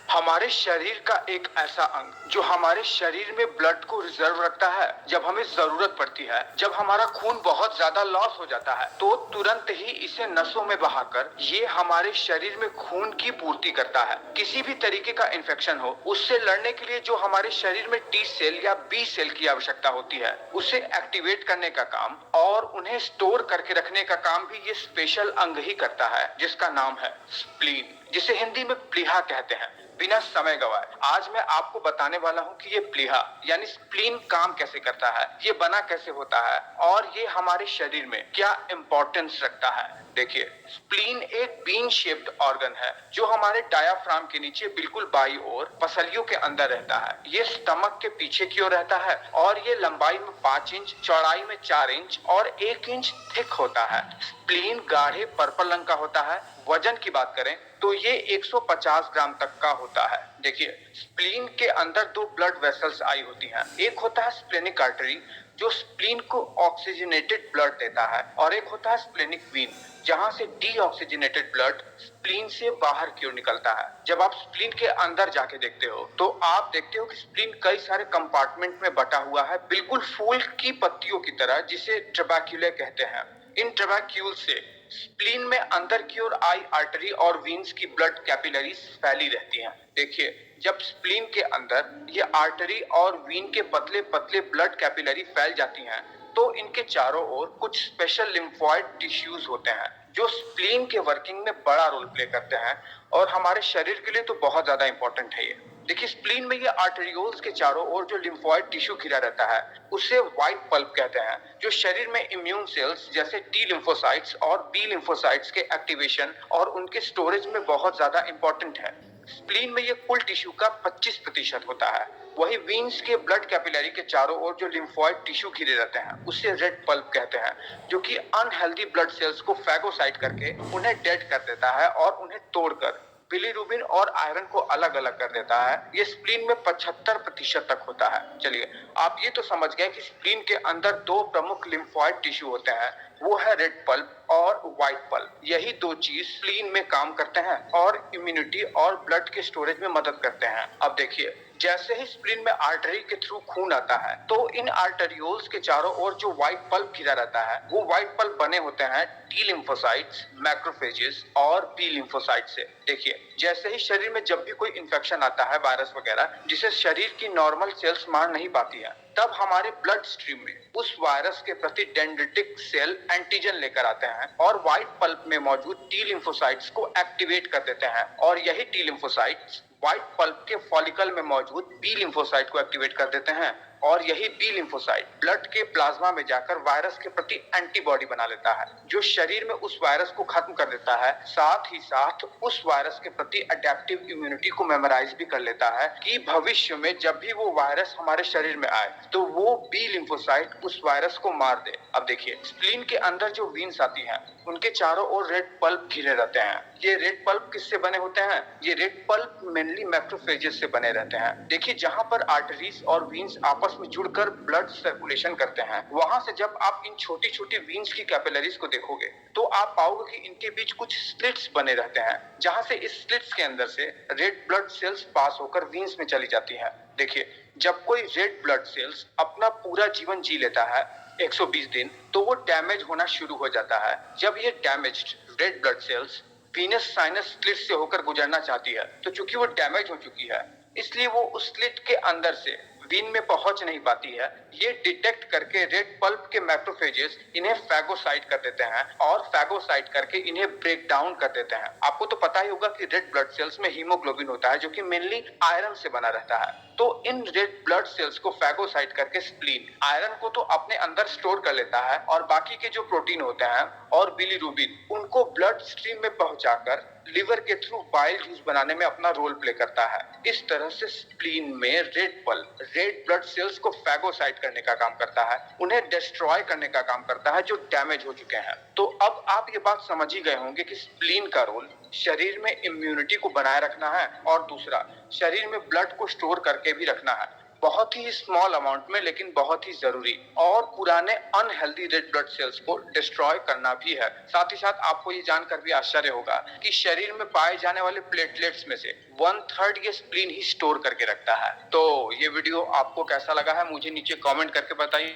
हमारे शरीर का एक ऐसा अंग जो हमारे शरीर में ब्लड को रिजर्व रखता है जब हमें जरूरत पड़ती है। जब हमारा खून बहुत ज्यादा लॉस हो जाता है तो तुरंत ही इसे नसों में बहाकर ये हमारे शरीर में खून की पूर्ति करता है। किसी भी तरीके का इन्फेक्शन हो, उससे लड़ने के लिए जो हमारे शरीर में T सेल या B सेल की आवश्यकता होती है, उसे एक्टिवेट करने का काम और उन्हें स्टोर करके रखने का काम भी ये स्पेशल अंग ही करता है, जिसका नाम है स्प्लीन, जिसे हिंदी में प्लीहा कहते हैं। बिना समय गवाए आज मैं आपको बताने वाला हूं कि ये प्लीहा यानी स्प्लीन काम कैसे करता है, ये बना कैसे होता है और ये हमारे शरीर में क्या इंपॉर्टेंस रखता है। देखिए, स्प्लीन एक बीन शेप्ड ऑर्गन है जो हमारे डायाफ्राम के नीचे बिल्कुल बाई ओर पसलियों के अंदर रहता है। ये स्टमक के पीछे की ओर रहता है और ये लंबाई में 5 इंच, चौड़ाई में 4 इंच और 1 इंच थिक होता है। स्प्लीन गाढ़े पर्पल रंग का होता है। वजन की बात करें तो ये 150 ग्राम तक का होता है। देखिए, स्प्लीन के अंदर 2 ब्लड वेसल्स आई होती हैं। एक होता है स्प्लेनिक आर्टरी जो स्प्लीन को ऑक्सीजनेटेड ब्लड देता है और एक होता है स्प्लेनिक वीन जहां से डीऑक्सीजनेटेड ब्लड स्प्लीन से बाहर की ओर निकलता है। जब आप स्प्लीन के अंदर जाके देखते हो तो आप देखते हो कि स्प्लीन कई सारे कंपार्टमेंट में बटा हुआ है, बिल्कुल फूल की पत्तियों की तरह, जिसे ट्रैबेक्युले कहते हैं। इन ट्रैबेक्यूल से स्प्लीन में अंदर की ओर आई आर्टरी और वीन्स की ब्लड कैपिलरीज फैली रहती हैं। देखिए, जब स्प्लीन के अंदर ये आर्टरी और वीन के पतले पतले ब्लड कैपिलरी फैल जाती हैं तो इनके चारों ओर कुछ स्पेशल लिम्फॉइड टिश्यूज होते हैं जो स्प्लीन के वर्किंग में बड़ा रोल प्ले करते हैं और हमारे शरीर के लिए तो बहुत ज्यादा इंपॉर्टेंट है ये। देखिए, स्प्लीन में ये आर्टेरियोल्स के चारों ओर जो लिम्फॉइड टिश्यू घिरा रहता है उसे व्हाइट पल्प कहते हैं, जो शरीर में इम्यून सेल्स जैसे टी लिम्फोसाइट्स और बी लिम्फोसाइट्स के एक्टिवेशन और उनके स्टोरेज में बहुत ज्यादा इंपॉर्टेंट है। स्प्लीन में ये कुल टिश्यू का 25% होता है। वही वीन्स के ब्लड कैपिलरी के चारों ओर जो लिम्फोइड टिश्यू घिरे रहते हैं उसे रेड पल्प कहते हैं, जो कि अनहेल्दी ब्लड सेल्स को फैगोसाइट करके उन्हें डेड कर देता है और उन्हें तोड़कर बिलीरुबिन और आयरन को अलग अलग कर देता है। ये स्प्लीन में 75% तक होता है। चलिए, आप ये तो समझ गए कि स्प्लीन के अंदर दो प्रमुख लिम्फोइड टिश्यू होते हैं, वो है रेड पल्प और व्हाइट पल्प। यही दो चीज स्प्लीन में काम करते हैं और इम्यूनिटी और ब्लड के स्टोरेज में मदद करते हैं। अब देखिए, जैसे ही स्प्लीन में आर्टरी के थ्रू खून आता है तो इन आर्टरियोल्स के चारों ओर जो व्हाइट पल्प घिरा रहता है वो व्हाइट पल्प बने होते हैं टी लिम्फोसाइट्स, मैक्रोफेजेस और बी लिम्फोसाइट से। देखिए, जैसे ही शरीर में जब भी कोई इन्फेक्शन आता है, वायरस वगैरह, जिसे शरीर की नॉर्मल सेल्स मार नहीं पाती है, तब हमारे ब्लड स्ट्रीम में उस वायरस के प्रति डेंड्रिटिक सेल एंटीजन लेकर आते हैं और व्हाइट पल्प में मौजूद टी लिम्फोसाइट्स को एक्टिवेट कर देते हैं और यही टी लिम्फोसाइट्स व्हाइट पल्प के फॉलिकल में मौजूद बी लिम्फोसाइट को एक्टिवेट कर देते हैं और यही बी लिम्फोसाइट ब्लड के प्लाज्मा में जाकर वायरस के प्रति एंटीबॉडी बना लेता है, जो शरीर में उस वायरस को खत्म कर देता है। साथ ही साथ उस वायरस के प्रति अडेप्टिव इम्यूनिटी को मेमोराइज भी कर लेता है कि भविष्य में जब भी वो वायरस हमारे शरीर में आए तो वो बी लिम्फोसाइट उस वायरस को मार दे। अब देखिए, स्प्लीन के अंदर जो वीन्स आती हैं उनके चारों ओर रेड पल्प घिरे रहते हैं। ये रेड पल्प किससे बने होते हैं? ये रेड पल्प मेनली मैक्रोफेजेस से बने रहते हैं। देखिए, जहां पर आर्टरीज और वीन्स आपस में जुड़कर ब्लड सर्कुलेशन करते हैं, वहां से जब आप इन छोटी छोटी वीन्स की कैपिलरीज को देखोगे तो आप पाओगे कि इनके बीच कुछ स्लिट्स बने रहते हैं, जहां से इस स्लिट्स के अंदर से रेड ब्लड सेल्स पास होकर वीन्स में चली जाती हैं। देखिए, जब कोई रेड ब्लड सेल्स अपना पूरा जीवन जी लेता है 120 दिन, तो वो डैमेज होना शुरू हो जाता है। जब ये damaged red blood cells Venus sinus slit से होकर गुजरना चाहती है, तो चूंकि वो डैमेज हो चुकी है, इसलिए वो उस स्लिट के अंदर से वीन में पहुंच नहीं पाती है। ये डिटेक्ट करके रेड पल्प के मैक्रोफेजेस इन्हें फैगोसाइट कर देते हैं और फैगोसाइट करके इन्हें ब्रेक डाउन कर देते हैं। आपको तो पता ही होगा कि रेड ब्लड सेल्स में हीमोग्लोबिन होता है, जो कि मेनली आयरन से बना रहता है। तो इन रेड ब्लड सेल्स को फैगोसाइट करके स्प्लीन आयरन को तो अपने अंदर स्टोर कर लेता है और बाकी के जो प्रोटीन होते हैं और बिलीरुबिन उनको ब्लड स्ट्रीम में पहुंचाकर लिवर के थ्रू बाइल जूस बनाने में अपना रोल प्ले करता है। इस तरह से स्प्लीन में red pulp red blood cells को फैगोसाइट करने का काम करता है, उन्हें डिस्ट्रॉय करने का काम करता है जो डैमेज हो चुके हैं। तो अब आप ये बात समझ ही गए होंगे कि स्प्लीन का रोल शरीर में इम्यूनिटी को बनाए रखना है और दूसरा शरीर में ब्लड को स्टोर करके भी रखना है, बहुत ही स्मॉल अमाउंट में लेकिन बहुत ही जरूरी, और पुराने अनहेल्दी रेड ब्लड सेल्स को डिस्ट्रॉय करना भी है। साथ ही साथ आपको ये जानकर भी आश्चर्य होगा कि शरीर में पाए जाने वाले प्लेटलेट्स में से 1/3 ये स्प्लीन ही स्टोर करके रखता है। तो ये वीडियो आपको कैसा लगा है मुझे नीचे कमेंट करके बताइए।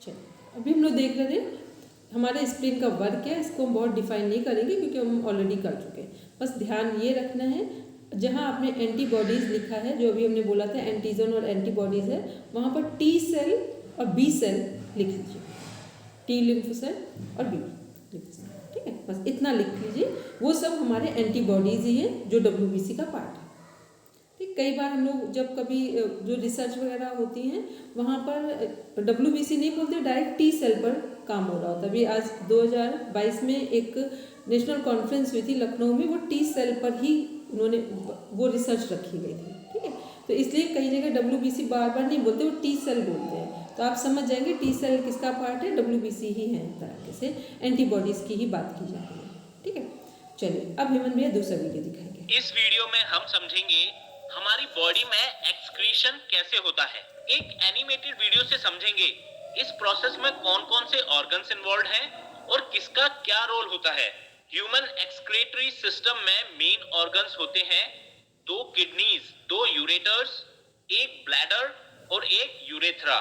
चलिए, अभी हम लोग देख रहे थे हमारे स्प्लीन का वर्क है, इसको हम बहुत डिफाइन नहीं करेंगे क्योंकि हम ऑलरेडी कर चुके हैं। बस ध्यान ये रखना है, जहाँ आपने एंटीबॉडीज़ लिखा है, जो अभी हमने बोला था एंटीजन और एंटीबॉडीज़ है, वहाँ पर टी सेल और बी सेल लिख लीजिए, टी लिम्फोसाइट और बी लिम्फोसाइट, ठीक है, बस इतना लिख लीजिए। वो सब हमारे एंटीबॉडीज़ ही हैं जो WBC का पार्ट है। ठीक, कई बार हम लोग जब कभी जो रिसर्च वगैरह होती हैं वहाँ पर WBC नहीं बोलते, डायरेक्ट टी सेल पर काम हो रहा होता है। अभी आज 2022 में एक नेशनल कॉन्फ्रेंस हुई थी लखनऊ में, वो टी सेल पर ही उन्होंने वो रिसर्च रखी गई थी, ठीक है। तो इसलिए कई जगह WBC बार बार नहीं बोलते, वो टी सेल बोलते हैं। तो आप समझ जाएंगे टी सेल किसका पार्ट है, WBC ही है। एक तरीके से एंटीबॉडीज़ की ही बात की जा रही है, ठीक है। चलिए, अब हेमंत भैया दूसरा वीडियो दिखाएंगे। इस वीडियो में हम समझेंगे हमारी बॉडी में एक्सक्रीशन कैसे होता है। एक एनिमेटेड वीडियो से समझेंगे इस प्रोसेस में कौन कौन से ऑर्गन्स इन्वॉल्व हैं और किसका क्या रोल होता है। ह्यूमन एक्सक्रीटरी सिस्टम में मेन ऑर्गन्स होते हैं 2 किडनीज, 2 यूरेटर्स, 1 ब्लैडर और 1 urethra.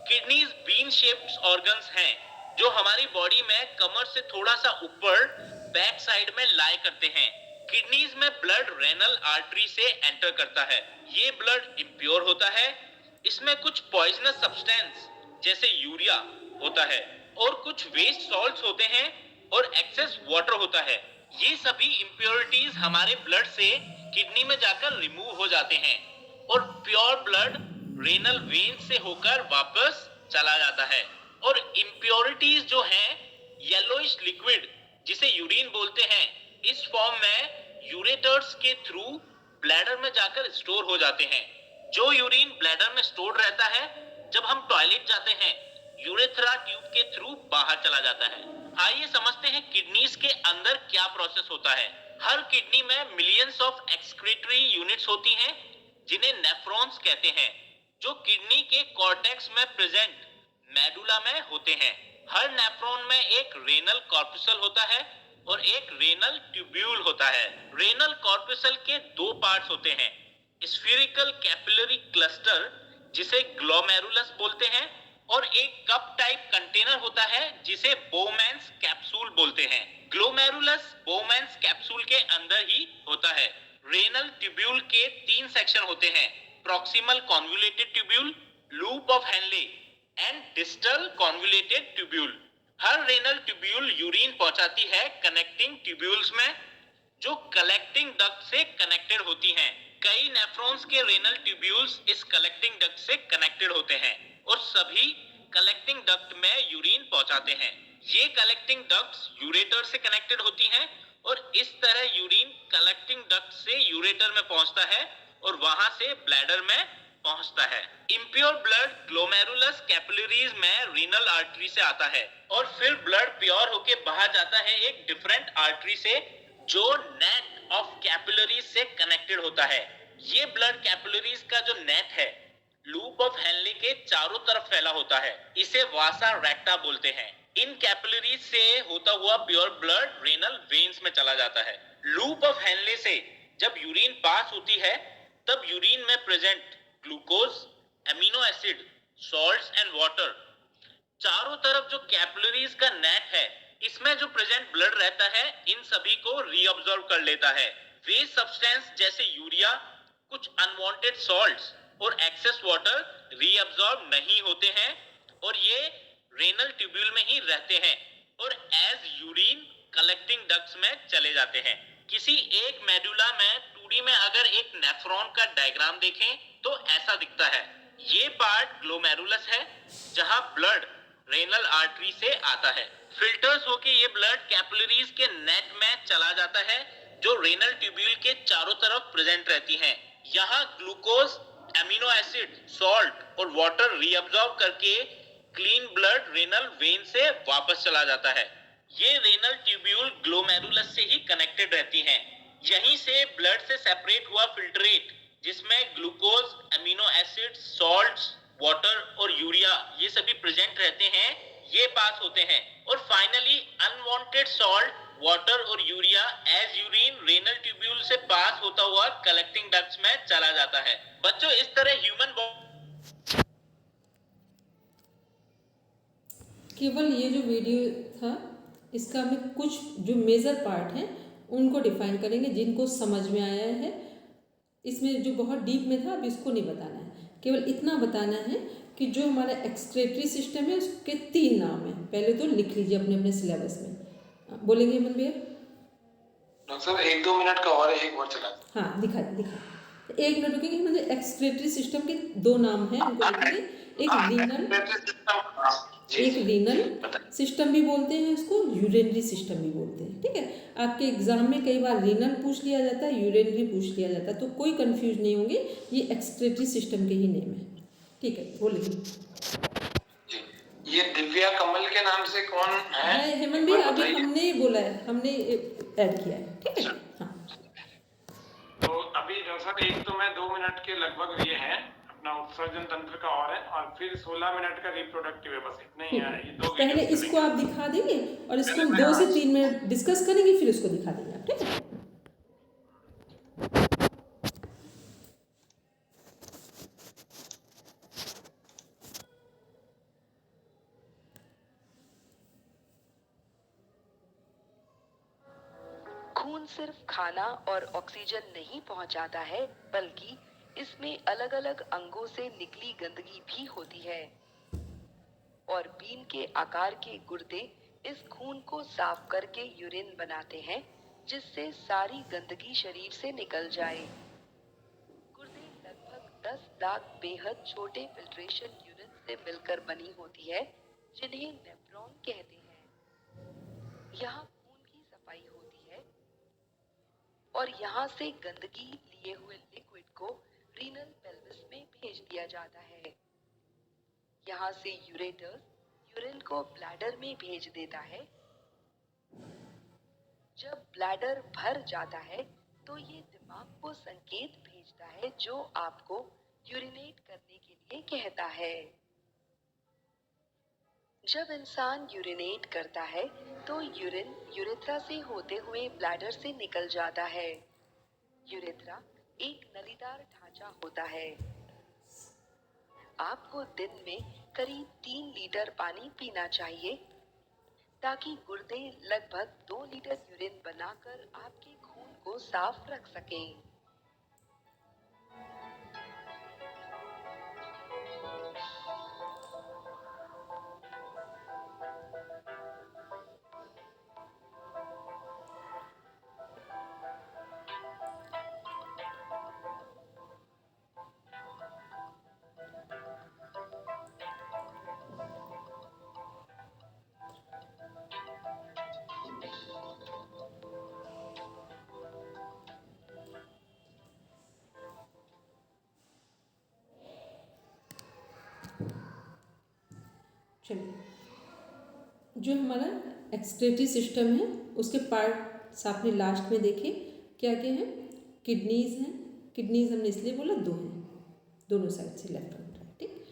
Kidneys bean shaped organs हैं जो हमारी बॉडी में कमर से थोड़ा सा ऊपर बैक साइड में लाई करते हैं। किडनीज में ब्लड रेनल आर्टरी से एंटर करता है। ये ब्लड इम्प्योर होता है, इसमें कुछ पॉइजनस सब्सटेंस जैसे यूरिया होता है और कुछ वेस्ट सॉल्ट्स होते हैं और एक्सेस वाटर होता है। ये सभी इम्प्योरिटीज हमारे ब्लड से किडनी में जाकर रिमूव हो जाते हैं और प्योर ब्लड रेनल वेन से होकर वापस चला जाता है। और इम्प्योरिटीज जो हैं येलोइश लिक्विड जिसे यूरिन बोलते हैं, इस फॉर्म में यूरेटर्स के थ्रू ब्लैडर में जाकर स्टोर हो जाते हैं। जो यूरिन ब्लैडर में स्टोर्ड रहता है, जब हम टॉयलेट जाते हैं यूरेथ्रा ट्यूब के थ्रू बाहर चला जाता है। आइए समझते हैं किडनीज के अंदर क्या प्रोसेस होता है। हर किडनी में मिलियंस ऑफ एक्सक्रीटरी यूनिट्स होती हैं जिन्हें नेफ्रॉन्स कहते हैं, जो किडनी के कॉर्टेक्स में प्रेजेंट मेडुला में होते हैं। हर नेफ्रॉन में एक रेनल कॉर्पसल होता है और एक रेनल ट्यूब्यूल होता है। रेनल कॉर्पसल के दो पार्ट्स होते हैं, स्फीरिकल कैपिलरी क्लस्टर जिसे ग्लोमेरुलस बोलते हैं, और एक कप टाइप कंटेनर होता है जिसे बोवमैन्स कैप्सूल बोलते हैं। ग्लोमेरुलस बोवमैन्स कैप्सूल के अंदर ही होता है। रेनल ट्यूब्यूल के 3 सेक्शन होते हैं, proximal convoluted tubule, loop of Henle and distal convoluted tubule. Her renal tubule urine पहुंचाती है कनेक्टिंग ट्यूब्यूल्स में, जो कलेक्टिंग डक्ट से कनेक्टेड होती हैं। कई नेफ्रॉन्स के रेनल ट्यूब्यूल्स इस कलेक्टिंग डक्ट से कनेक्टेड होते हैं और सभी कलेक्टिंग डक्ट में यूरिन पहुंचाते हैं। ये कलेक्टिंग डक्ट्स यूरेटर से कनेक्टेड होती हैं और इस तरह यूरिन कलेक्टिंग डक्ट से यूरेटर में पहुंचता है और वहां से ब्लैडर में पहुंचता है। इम्प्योर ब्लड ग्लोमेरुलस कैपिलरीज में रीनल आर्टरी से आता है और फिर ब्लड प्योर होके बाहर जाता है एक डिफरेंट आर्टरी से, जो नेट ऑफ कैपिलरीज से कनेक्टेड होता है। ये ब्लड कैपिलरीज का जो नेट है लूप ऑफ हेनले के चारों तरफ फैला होता है, इसे वासा रेक्टा बोलते हैं। इन कैपिलरीज से होता हुआ प्योर ब्लड रेनल वेन्स में चला जाता है। लूप ऑफ हेनले से जब यूरिन पास होती है तब यूरिन में present glucose, amino acid, salts and water, चारों तरफ जो कैपिलरीज का नेट है इसमें जो प्रेजेंट ब्लड रहता है इन सभी को रीअब्सॉर्ब कर लेता है। वेस्ट सब्सटेंस जैसे यूरिया, कुछ अनवांटेड सॉल्ट्स और एक्सेस वाटर रीअब्सॉर्ब नहीं होते हैं और ये रेनल ट्यूब्यूल में ही रहते हैं और एज यूरिन कलेक्टिंग डक्ट्स में चले जाते हैं। किसी एक मेडुला में 2D में अगर एक नेफ्रॉन का डायग्राम देखें तो ऐसा दिखता है। ये पार्ट ग्लोमेरुलस है जहां ब्लड रेनल आर्टरी से आता है। फिल्टर्स होके ये ब्लड कैपिलरीज के नेट में चला जाता है जो रेनल ट्यूब्यूल के चारों तरफ प्रेजेंट रहती हैं। यहाँ ग्लूकोज, एमिनो एसिड, सॉल्ट और वाटर रीअब्सॉर्ब करके क्लीन ब्लड रेनल वेन से वापस चला जाता है। ये रेनल ट्यूब्यूल ग्लोमेरुलस से ही कनेक्टेड रहती हैं। यहीं से ब्लड से सेपरेट हुआ फिल्ट्रेट जिसमें glucose, amino acid, salts, water और यूरिया ये सभी प्रेजेंट रहते हैं, ये पास होते हैं और फाइनली अनवांटेड सॉल्ट, वाटर और urea as urine renal tubule से पास होता हुआ कलेक्टिंग डक्ट्स में चला जाता है। बच्चों, इस तरह ह्यूमन केवल ये जो वीडियो था इसका में कुछ जो मेजर पार्ट हैं उनको डिफाइन करेंगे जिनको समझ में आया है। इसमें जो बहुत डीप में था अब इसको नहीं बताना है, केवल इतना बताना है कि जो हमारा एक्सक्रेटरी सिस्टम है उसके 3 नाम हैं। पहले तो लिख लीजिए अपने अपने सिलेबस में। बोलेंगे हेमंत भैया? डॉक्टर साहब 1-2 मिनट का और एक बार चला। हाँ, दिखा 1 मिनट रुकेंगे। मतलब एक्सक्रेटरी सिस्टम के 2 नाम हैं, उनको लिखेंगे। एक रीनल सिस्टम भी बोलते हैं, इसको यूरिनरी सिस्टम भी बोलते हैं। ठीक है, आपके एग्जाम में कई बार रीनल पूछ लिया जाता है, यूरिनरी पूछ लिया जाता है, तो कोई कंफ्यूज नहीं होंगे, ये एक्सक्रेटरी सिस्टम के ही नेम है। ठीक है, बोलिए। ये दिव्या कमल के नाम से कौन है? हेमंत भाई, अभी हमने बोला है, हमने ऐड किया है। ठीक है, हाँ। तो अभी डॉक्टर साहब एक तो मैं 2 मिनट के लगभग ये है अपना उत्सर्जन तंत्र का और फिर 16 मिनट का रिप्रोडक्टिव है, बस इतना ही है। ये 2 पहले इसको आप दिखा देंगे और इसको हम 2 से 3 मिनट डिस्कस करेंगे, फिर इसको दिखा देंगे आप। ठीक है, खून सिर्फ खाना और ऑक्सीजन नहीं पहुंचाता है, बल्कि इसमें अलग अलग अंगों से निकली गंदगी भी होती है और बीन के आकार के गुर्दे इस खून को साफ करके यूरिन बनाते हैं, जिससे सारी गंदगी शरीर से निकल जाए। गुर्दे लगभग 10 लाख बेहद छोटे फिल्ट्रेशन यूनिट से मिलकर बनी होती है, जिन्हें नेफ्रॉन कहते हैं। यहाँ खून की सफाई होती है और यहाँ से गंदगी लिए हुए लिक्विड को रीनल पेल्विस में भेज दिया जाता है। यहाँ से यूरेटर्स यूरिन को ब्लैडर में भेज देता है। जब ब्लैडर भर जाता है तो ये दिमाग को संकेत भेजता है जो आपको यूरिनेट करने के लिए कहता है। जब इंसान यूरिनेट करता है तो यूरिन यूरेथ्रा से होते हुए ब्लैडर से निकल जाता है। यूरेथ्रा एक नलीदार ढांचा होता है। आपको दिन में करीब 3 लीटर पानी पीना चाहिए ताकि गुर्दे लगभग 2 लीटर यूरिन बनाकर आपके खून को साफ रख सकें। चलिए, जो हमारा एक्सक्रीटरी सिस्टम है उसके पार्ट्स आपने लास्ट में देखे क्या क्या है। किडनीज हैं, किडनीज हमने इसलिए बोला 2 हैं, दोनों साइड से लेफ्ट और राइट। ठीक,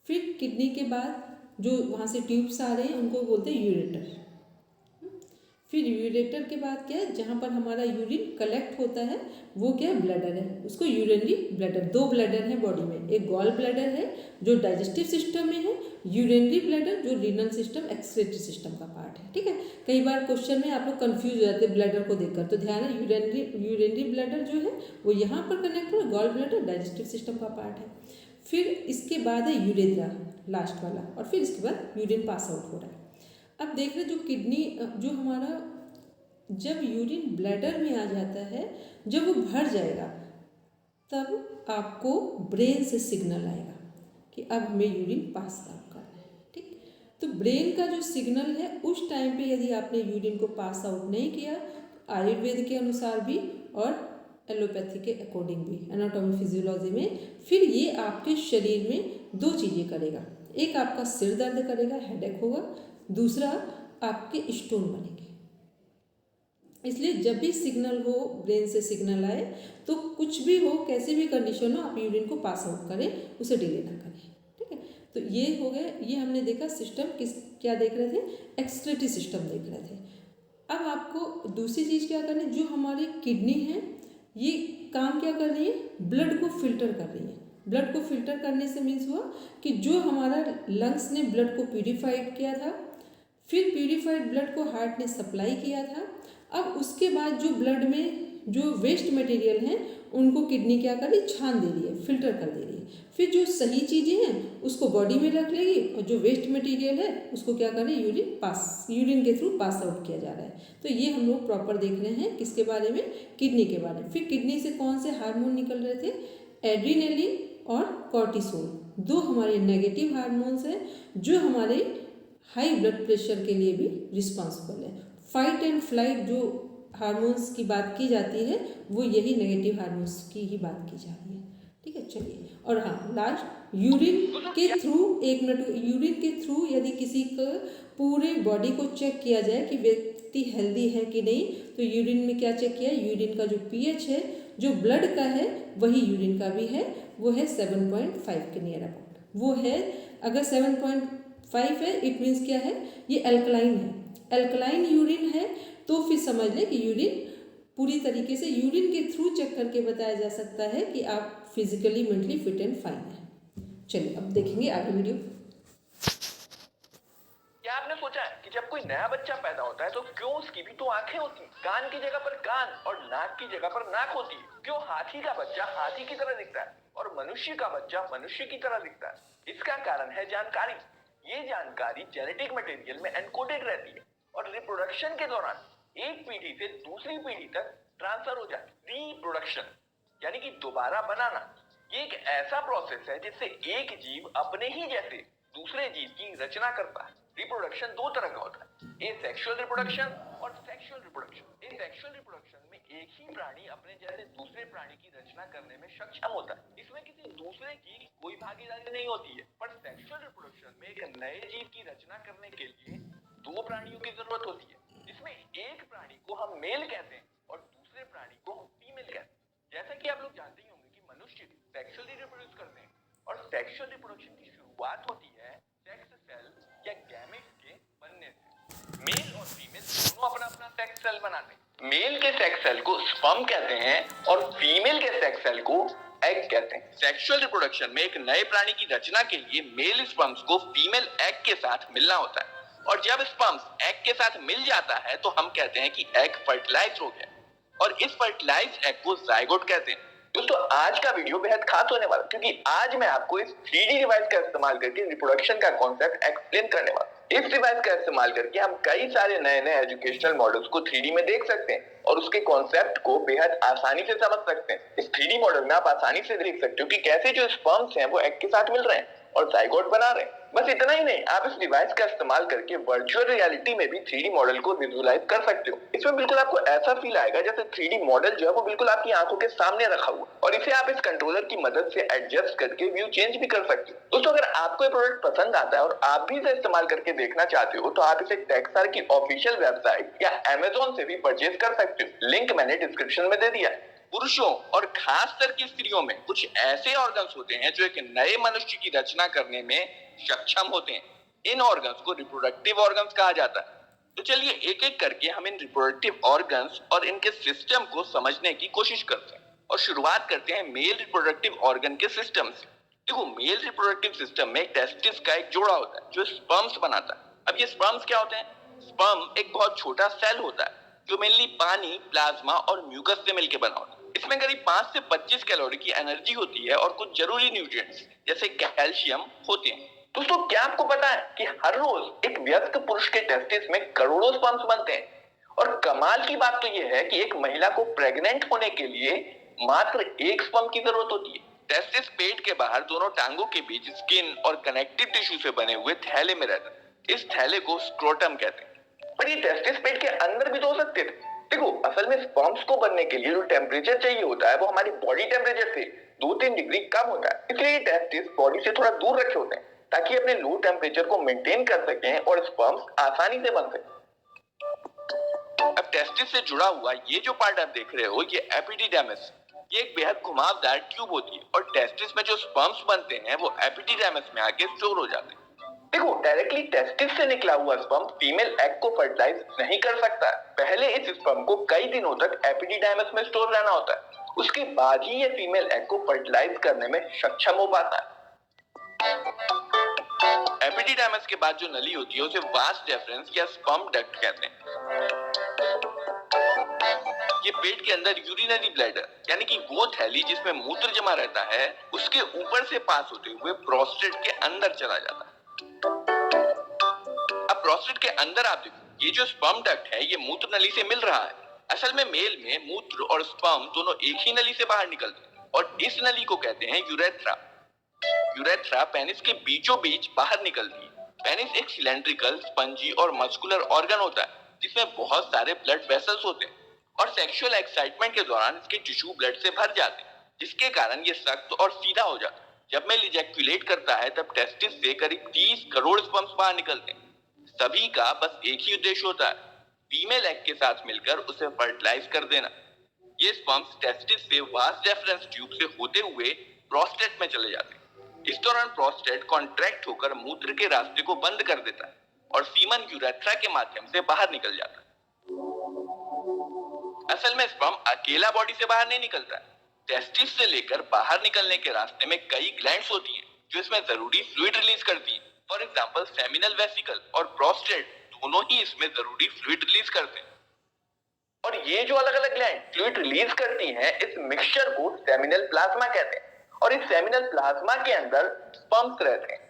फिर किडनी के बाद जो वहाँ से ट्यूब्स आ रहे हैं उनको बोलते हैं यूरेटर। फिर यूरेटर के बाद क्या है, जहाँ पर हमारा यूरिन कलेक्ट होता है वो क्या है, ब्लैडर है, उसको यूरिनरी ब्लैडर। 2 ब्लैडर हैं बॉडी में, एक गॉल ब्लैडर है जो डाइजेस्टिव सिस्टम में है, यूरिनरी ब्लैडर जो रीनल सिस्टम एक्सक्रीटरी सिस्टम का पार्ट है। ठीक है, कई बार क्वेश्चन में आप लोग कंफ्यूज हो जाते हैं ब्लैडर को देखकर, तो ध्यान है यूरिनरी ब्लैडर जो है वो यहाँ पर कनेक्ट हो, गॉल ब्लैडर डाइजेस्टिव सिस्टम का पार्ट है। फिर इसके बाद है यूरेथ्रा लास्ट वाला, और फिर इसके बाद यूरिन पास आउट हो रहा है। अब देख रहे जो किडनी जो हमारा जब यूरिन ब्लैडर में आ जाता है, जब वो भर जाएगा तब आपको ब्रेन से सिग्नल आएगा कि अब हमें यूरिन पास आउट करना है। ठीक, तो ब्रेन का जो सिग्नल है उस टाइम पे यदि आपने यूरिन को पास आउट नहीं किया तो आयुर्वेद के अनुसार भी और एलोपैथी के अकॉर्डिंग भी, एनाटॉमी फिजियोलॉजी में, फिर ये आपके शरीर में 2 चीज़ें करेगा। एक आपका सिर दर्द करेगा, हेडेक होगा, दूसरा आपके स्टोन बनेंगे। इसलिए जब भी सिग्नल हो, ब्रेन से सिग्नल आए, तो कुछ भी हो, कैसी भी कंडीशन हो, आप यूरिन को पास आउट करें, उसे डिले ना करें। ठीक है, तो ये हो गया, ये हमने देखा सिस्टम क्या देख रहे थे, एक्सक्रीटरी सिस्टम देख रहे थे। अब आपको दूसरी चीज़ क्या करनी है, जो हमारी किडनी है ये काम क्या कर रही है, ब्लड को फिल्टर कर रही है। ब्लड को फिल्टर करने से मीन्स हुआ कि जो हमारा लंग्स ने ब्लड को प्यूरिफाइड किया था, फिर प्यूरिफाइड ब्लड को हार्ट ने सप्लाई किया था, अब उसके बाद जो ब्लड में जो वेस्ट मटेरियल हैं उनको किडनी क्या कर रही, छान दे रही है, फिल्टर कर दे रही है। फिर जो सही चीज़ें हैं उसको बॉडी में रख लेगी, और जो वेस्ट मटेरियल है उसको क्या कर रही है, यूरिन के थ्रू पास आउट किया जा रहा है। तो ये हम लोग प्रॉपर देख रहे हैं किसके बारे में, किडनी के बारे में। फिर किडनी से कौन से हार्मोन निकल रहे थे, एड्रीनलिन और कॉर्टिसोल, 2 हमारे नेगेटिव हार्मोन्स हैं जो हमारे हाई ब्लड प्रेशर के लिए भी रिस्पॉन्सिबल है। फाइट एंड फ्लाइट जो हार्मोन्स की बात की जाती है वो यही नेगेटिव हार्मोन्स की ही बात की जा रही है। ठीक है, चलिए, और हाँ लास्ट यूरिन के थ्रू, 1 मिनट, यूरिन के थ्रू यदि किसी का पूरे बॉडी को चेक किया जाए कि व्यक्ति हेल्दी है कि नहीं, तो यूरिन में क्या चेक किया, यूरिन का जो पीएच है जो ब्लड का है वही यूरिन का भी है, वो है 7.5 के नियर अबाउट वो है। अगर 7.5 है इट मीन्स क्या है, ये एल्कलाइन है, एल्कलाइन यूरिन है, तो फिर समझ लें कि यूरिन पूरी तरीके से यूरिन के थ्रू चेक करके बताया जा सकता है कि आप physically mentally fit and fine हैं। चलिए अब देखेंगे आगे वीडियो। क्या आपने सोचा है कि जब कोई नया बच्चा पैदा होता है तो क्यों उसकी भी 2 आंखें होती हैं, कान की जगह पर कान और नाक की जगह पर नाक होती है? क्यों हाथी का बच्चा हाथी की तरह दिखता है और मनुष्य का बच्चा मनुष्य की तरह दिखता है? इसका कारण है जानकारी। ये जानकारी जेनेटिक मटेरियल में एनकोडेड रहती है और रिप्रोडक्शन के दौरान एक पीढ़ी से दूसरी पीढ़ी तक ट्रांसफर हो जाती है। रिप्रोडक्शन यानी कि दोबारा बनाना, ये एक ऐसा प्रोसेस है जिससे एक जीव अपने ही जैसे दूसरे जीव की रचना करता है। रिप्रोडक्शन 2 तरह का होता है, एसेक्सुअल रिप्रोडक्शन और सेक्सुअल रिप्रोडक्शन। एसेक्सुअल रिप्रोडक्शन में एक ही प्राणी अपने जैसे दूसरे प्राणी की रचना करने में सक्षम होता है। इसमें किसी दूसरे की कोई भागीदारी नहीं होती है। पर सेक्सुअल रिप्रोडक्शन में एक नए जीव की रचना करने के लिए दो प्राणियों की जरूरत होती है। इसमें एक प्राणी को हम मेल कहते हैं और दूसरे प्राणी को हम फीमेल कहते हैं। जैसा कि आप लोग जानते ही होंगे कि मनुष्य सेक्सुअली रिप्रोड्यूस करते हैं और सेक्सुअल रिप्रोडक्शन की शुरुआत होती है सेक्स सेल या गैमेट्स के बनने से। मेल और फीमेल दोनों अपना अपना सेक्स सेल बनाते हैं। मेल के सेक्स सेल को स्पर्म कहते हैं और फीमेल के सेक्स सेल को एग कहते हैं। सेक्सुअल रिप्रोडक्शन में एक नए प्राणी की रचना के लिए मेल स्पर्म्स को फीमेल एग के साथ मिलना होता है और जब स्पर्म्स एग के साथ मिल जाता है तो हम कहते हैं कि एग फर्टिलाइज हो गया और इस फर्टिलाइज्ड एग को जाइगोट कहते हैं। दोस्तों आज का वीडियो बेहद खास होने वाला क्योंकि आज मैं आपको इस 3D डिवाइस का इस्तेमाल करके रिप्रोडक्शन का कॉन्सेप्ट एक्सप्लेन करने वाला हूं। इस डिवाइस का इस्तेमाल करके हम कई सारे नए नए एजुकेशनल मॉडल्स को 3D में देख सकते हैं और उसके कॉन्सेप्ट को बेहद आसानी से समझ सकते हैं। इस 3D मॉडल में आप आसानी से देख सकते हो कि कैसे जो स्पर्म्स हैं वो एग के साथ मिल रहे हैं और जाइगोट बना रहे हैं। बस इतना ही नहीं, आप इस डिवाइस का इस्तेमाल करके वर्चुअल रियलिटी में भी 3D मॉडल को विजुअलाइज कर सकते हो। इसमें बिल्कुल आपको ऐसा फील आएगा जैसे 3D मॉडल जो है वो बिल्कुल आपकी आंखों के सामने रखा हुआ और इसे आप इस कंट्रोलर की मदद से एडजस्ट करके व्यू चेंज भी कर सकते हो। दोस्तों अगर आपको ये प्रोडक्ट पसंद आता है और आप भी इसे इस्तेमाल करके देखना चाहते हो तो आप इसे टेक्सार की ऑफिशियल वेबसाइट या Amazon से भी परचेज कर सकते हो। लिंक मैंने डिस्क्रिप्शन में दे दिया है। पुरुषों और खासकर की स्त्रियों में कुछ ऐसे ऑर्गन्स होते हैं जो एक नए मनुष्य की रचना करने में सक्षम होते हैं। इन ऑर्गन्स को रिप्रोडक्टिव ऑर्गन्स कहा जाता है। तो चलिए एक एक करके हम इन रिप्रोडक्टिव ऑर्गन्स और इनके सिस्टम को समझने की कोशिश करते हैं और शुरुआत करते हैं मेल रिप्रोडक्टिव ऑर्गन के सिस्टम से। देखो मेल रिप्रोडक्टिव सिस्टम में टेस्टिस का एक जोड़ा होता है जो स्पर्म्स बनाता है। अब ये स्पर्म्स क्या होते हैं? स्पर्म एक बहुत छोटा सेल होता है जो मेनली पानी, प्लाज्मा और म्यूकस से मिलकर बना होता है। इसमें करीब 5 से 25 कैलोरी की एनर्जी होती है और कुछ जरूरी न्यूट्रिएंट्स जैसे कैल्शियम होते हैं। दोस्तों क्या आपको पता है कि हर रोज एक व्यस्क पुरुष के टेस्टिस में करोड़ों स्पर्म्स बनते हैं और कमाल की बात तो यह है कि एक महिला को प्रेग्नेंट होने के लिए मात्र एक स्पर्म की जरूरत होती है। टेस्टिस पेट के बाहर दोनों टांगों के बीच स्किन और कनेक्टिव टिश्यू से बने हुए थैले में रहता है। इस थैले को स्क्रोटम कहते हैं। पर ये टेस्टिस पेट के अंदर भी तो हो सकते थे। देखो असल में स्पर्म्स को बनने के लिए जो टेम्परेचर चाहिए होता है वो हमारी बॉडी टेम्परेचर से 2-3 डिग्री कम होता है। इसलिए ये टेस्टिस बॉडी से थोड़ा दूर रखे होते हैं ताकि अपने लो टेम्परेचर को मेंटेन कर सकें और स्पर्म्स आसानी से बन सकें। अब टेस्टिस से जुड़ा हुआ ये जो पार्ट आप देख रहे हो ये एपिडिडर्मिस, ये एक बेहद घुमावदार ट्यूब होती है और टेस्टिस में जो स्पर्म्स बनते हैं वो एपिडिडर्मिस में आके स्टोर हो जाते हैं। देखो डायरेक्टली टेस्टिस से निकला हुआ स्पर्म फीमेल एग को फर्टिलाइज नहीं कर सकता। पहले इस स्पर्म को कई दिनों तक एपिडिडर्मिस में स्टोर रहना होता है, उसके बाद ही ये फीमेल एग को फर्टिलाइज करने में सक्षम हो पाता है। एपिडिडर्मिस के बाद जो नली होती है उसे वास डेफरेंस या स्पर्म डक्ट कहते हैं। ये पेट के अंदर यूरिनरी ब्लैडर यानी कि वो थैली जिसमें मूत्र जमा रहता है उसके ऊपर से पास होते हुए प्रोस्टेट के अंदर चला जाता है। अब प्रोस्टेट के अंदर आप देखो ये जो स्पर्म डक्ट है ये मूत्र नली से मिल रहा है। असल में मेल में मूत्र और स्पर्म दोनों एक ही नली से बाहर निकलते हैं और इस नली को कहते हैं यूरेथ्रा। यूरेथ्रा पेनिस के बीचों बीच बाहर निकलती है। पेनिस एक सिलेंड्रिकल, स्पंजी और मस्कुलर ऑर्गन होता है जिसमें बहुत सारे ब्लड वेसल्स होते हैं और सेक्सुअल एक्साइटमेंट के दौरान इसके टिश्यू ब्लड से भर जाते हैं जिसके कारण ये सख्त और सीधा हो जाता है। जब मेल इजैक्युलेट करता है तब टेस्टिस से करीब 30 करोड़ स्पर्म्स बाहर निकलते हैं। सभी का बस एक ही उद्देश्य होता है, फीमेल एग के साथ मिलकर उसे फर्टिलाइज कर देना। ये स्पर्म्स टेस्टिस से वास डेफरेंस ट्यूब से होते हुए प्रोस्टेट में चले जाते हैं। इस दौरान प्रोस्टेट कॉन्ट्रैक्ट होकर मूत्र के रास्ते को बंद कर देता है और सीमन यूरेथ्रा के माध्यम से बाहर निकल जाता है। असल में स्पर्म अकेला बॉडी से बाहर नहीं निकलता है। टेस्टिस से लेकर बाहर निकलने के रास्ते में कई ग्लैंड्स होती हैं जो इसमें जरूरी फ्लूइड रिलीज करती हैं। फॉर एग्जांपल सेमिनल वेसिकल और प्रोस्टेट दोनों ही इसमें जरूरी फ्लूइड रिलीज करते हैं। और ये जो अलग अलग ग्लैंड फ्लूइड रिलीज करती हैं इस मिक्सचर को सेमिनल प्लाज्मा कहते हैं और इस सेमिनल प्लाज्मा के अंदर स्पर्म्स रहते हैं।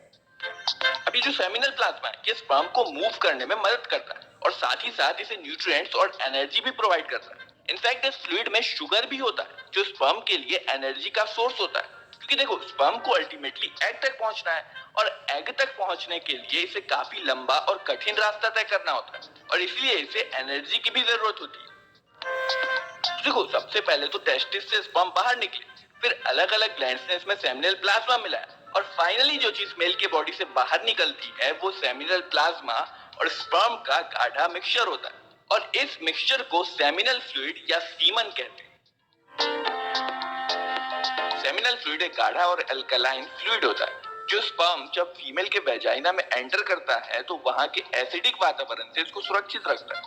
अभी जो सेमिनल प्लाज्मा है ये स्पर्म को मूव करने में मदद करता है और साथ ही साथ इसे न्यूट्रिएंट्स और एनर्जी भी प्रोवाइड करता है। इनफैक्ट इस फ्लूइड में शुगर भी होता है जो स्पर्म के लिए एनर्जी का सोर्स होता है क्योंकि देखो स्पर्म को अल्टीमेटली एग तक पहुंचना है और एग तक पहुंचने के लिए इसे काफी लंबा और कठिन रास्ता तय करना होता है और इसलिए इसे एनर्जी की भी जरूरत होती है। देखो सबसे पहले तो टेस्टिस से स्पर्म बाहर निकले, फिर अलग अलग ग्लैंड्स ने इसमें सेमिनल प्लाज्मा मिलाया और फाइनली जो चीज मेल के बॉडी से बाहर निकलती है वो सेमिनल प्लाज्मा और स्पर्म का गाढ़ा मिक्सचर होता है और इस मिक्सचर को सेमिनल फ्लूइड या सीमन कहते हैं। सेमिनल फ्लूइड एक गाढ़ा और अल्कलाइन फ्लूइड होता है जो स्पर्म जब फीमेल के वेजाइना में एंटर करता है तो वहां के एसिडिक वातावरण से इसको सुरक्षित रखता है।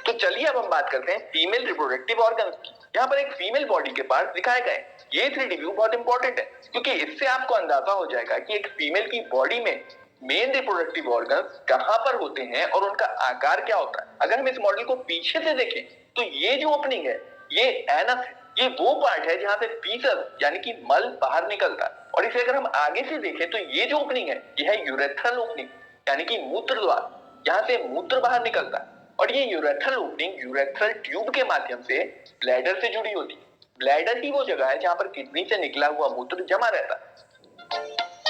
तो चलिए अब हम बात करते हैं फीमेल रिप्रोडक्टिव ऑर्गन्स की। यहाँ पर एक फीमेल बॉडी के पार्ट दिखाए गए। ये 3D व्यू बहुत इंपॉर्टेंट है क्योंकि इससे आपको अंदाजा हो जाएगा कि एक फीमेल की बॉडी में मेन रिप्रोडक्टिव ऑर्गन्स कहां पर होते हैं और उनका आकार क्या होता है। अगर हम इस मॉडल को पीछे से देखें तो ये जो ओपनिंग है ये एनस है। ये वो पार्ट है जहां से फीसस यानी कि मल बाहर निकलता है और इसे अगर हम आगे से देखें तो ये जो ओपनिंग है ये है यूरेथ्रल ओपनिंग यानी कि मूत्र द्वार। यहाँ से मूत्र बाहर निकलता है और ये यूरेथ्रल ओपनिंग यूरेथ्रल ट्यूब के माध्यम से ब्लैडर से जुड़ी होती है। ब्लैडर ही वो जगह है जहां पर किडनी से निकला हुआ मूत्र जमा रहता है।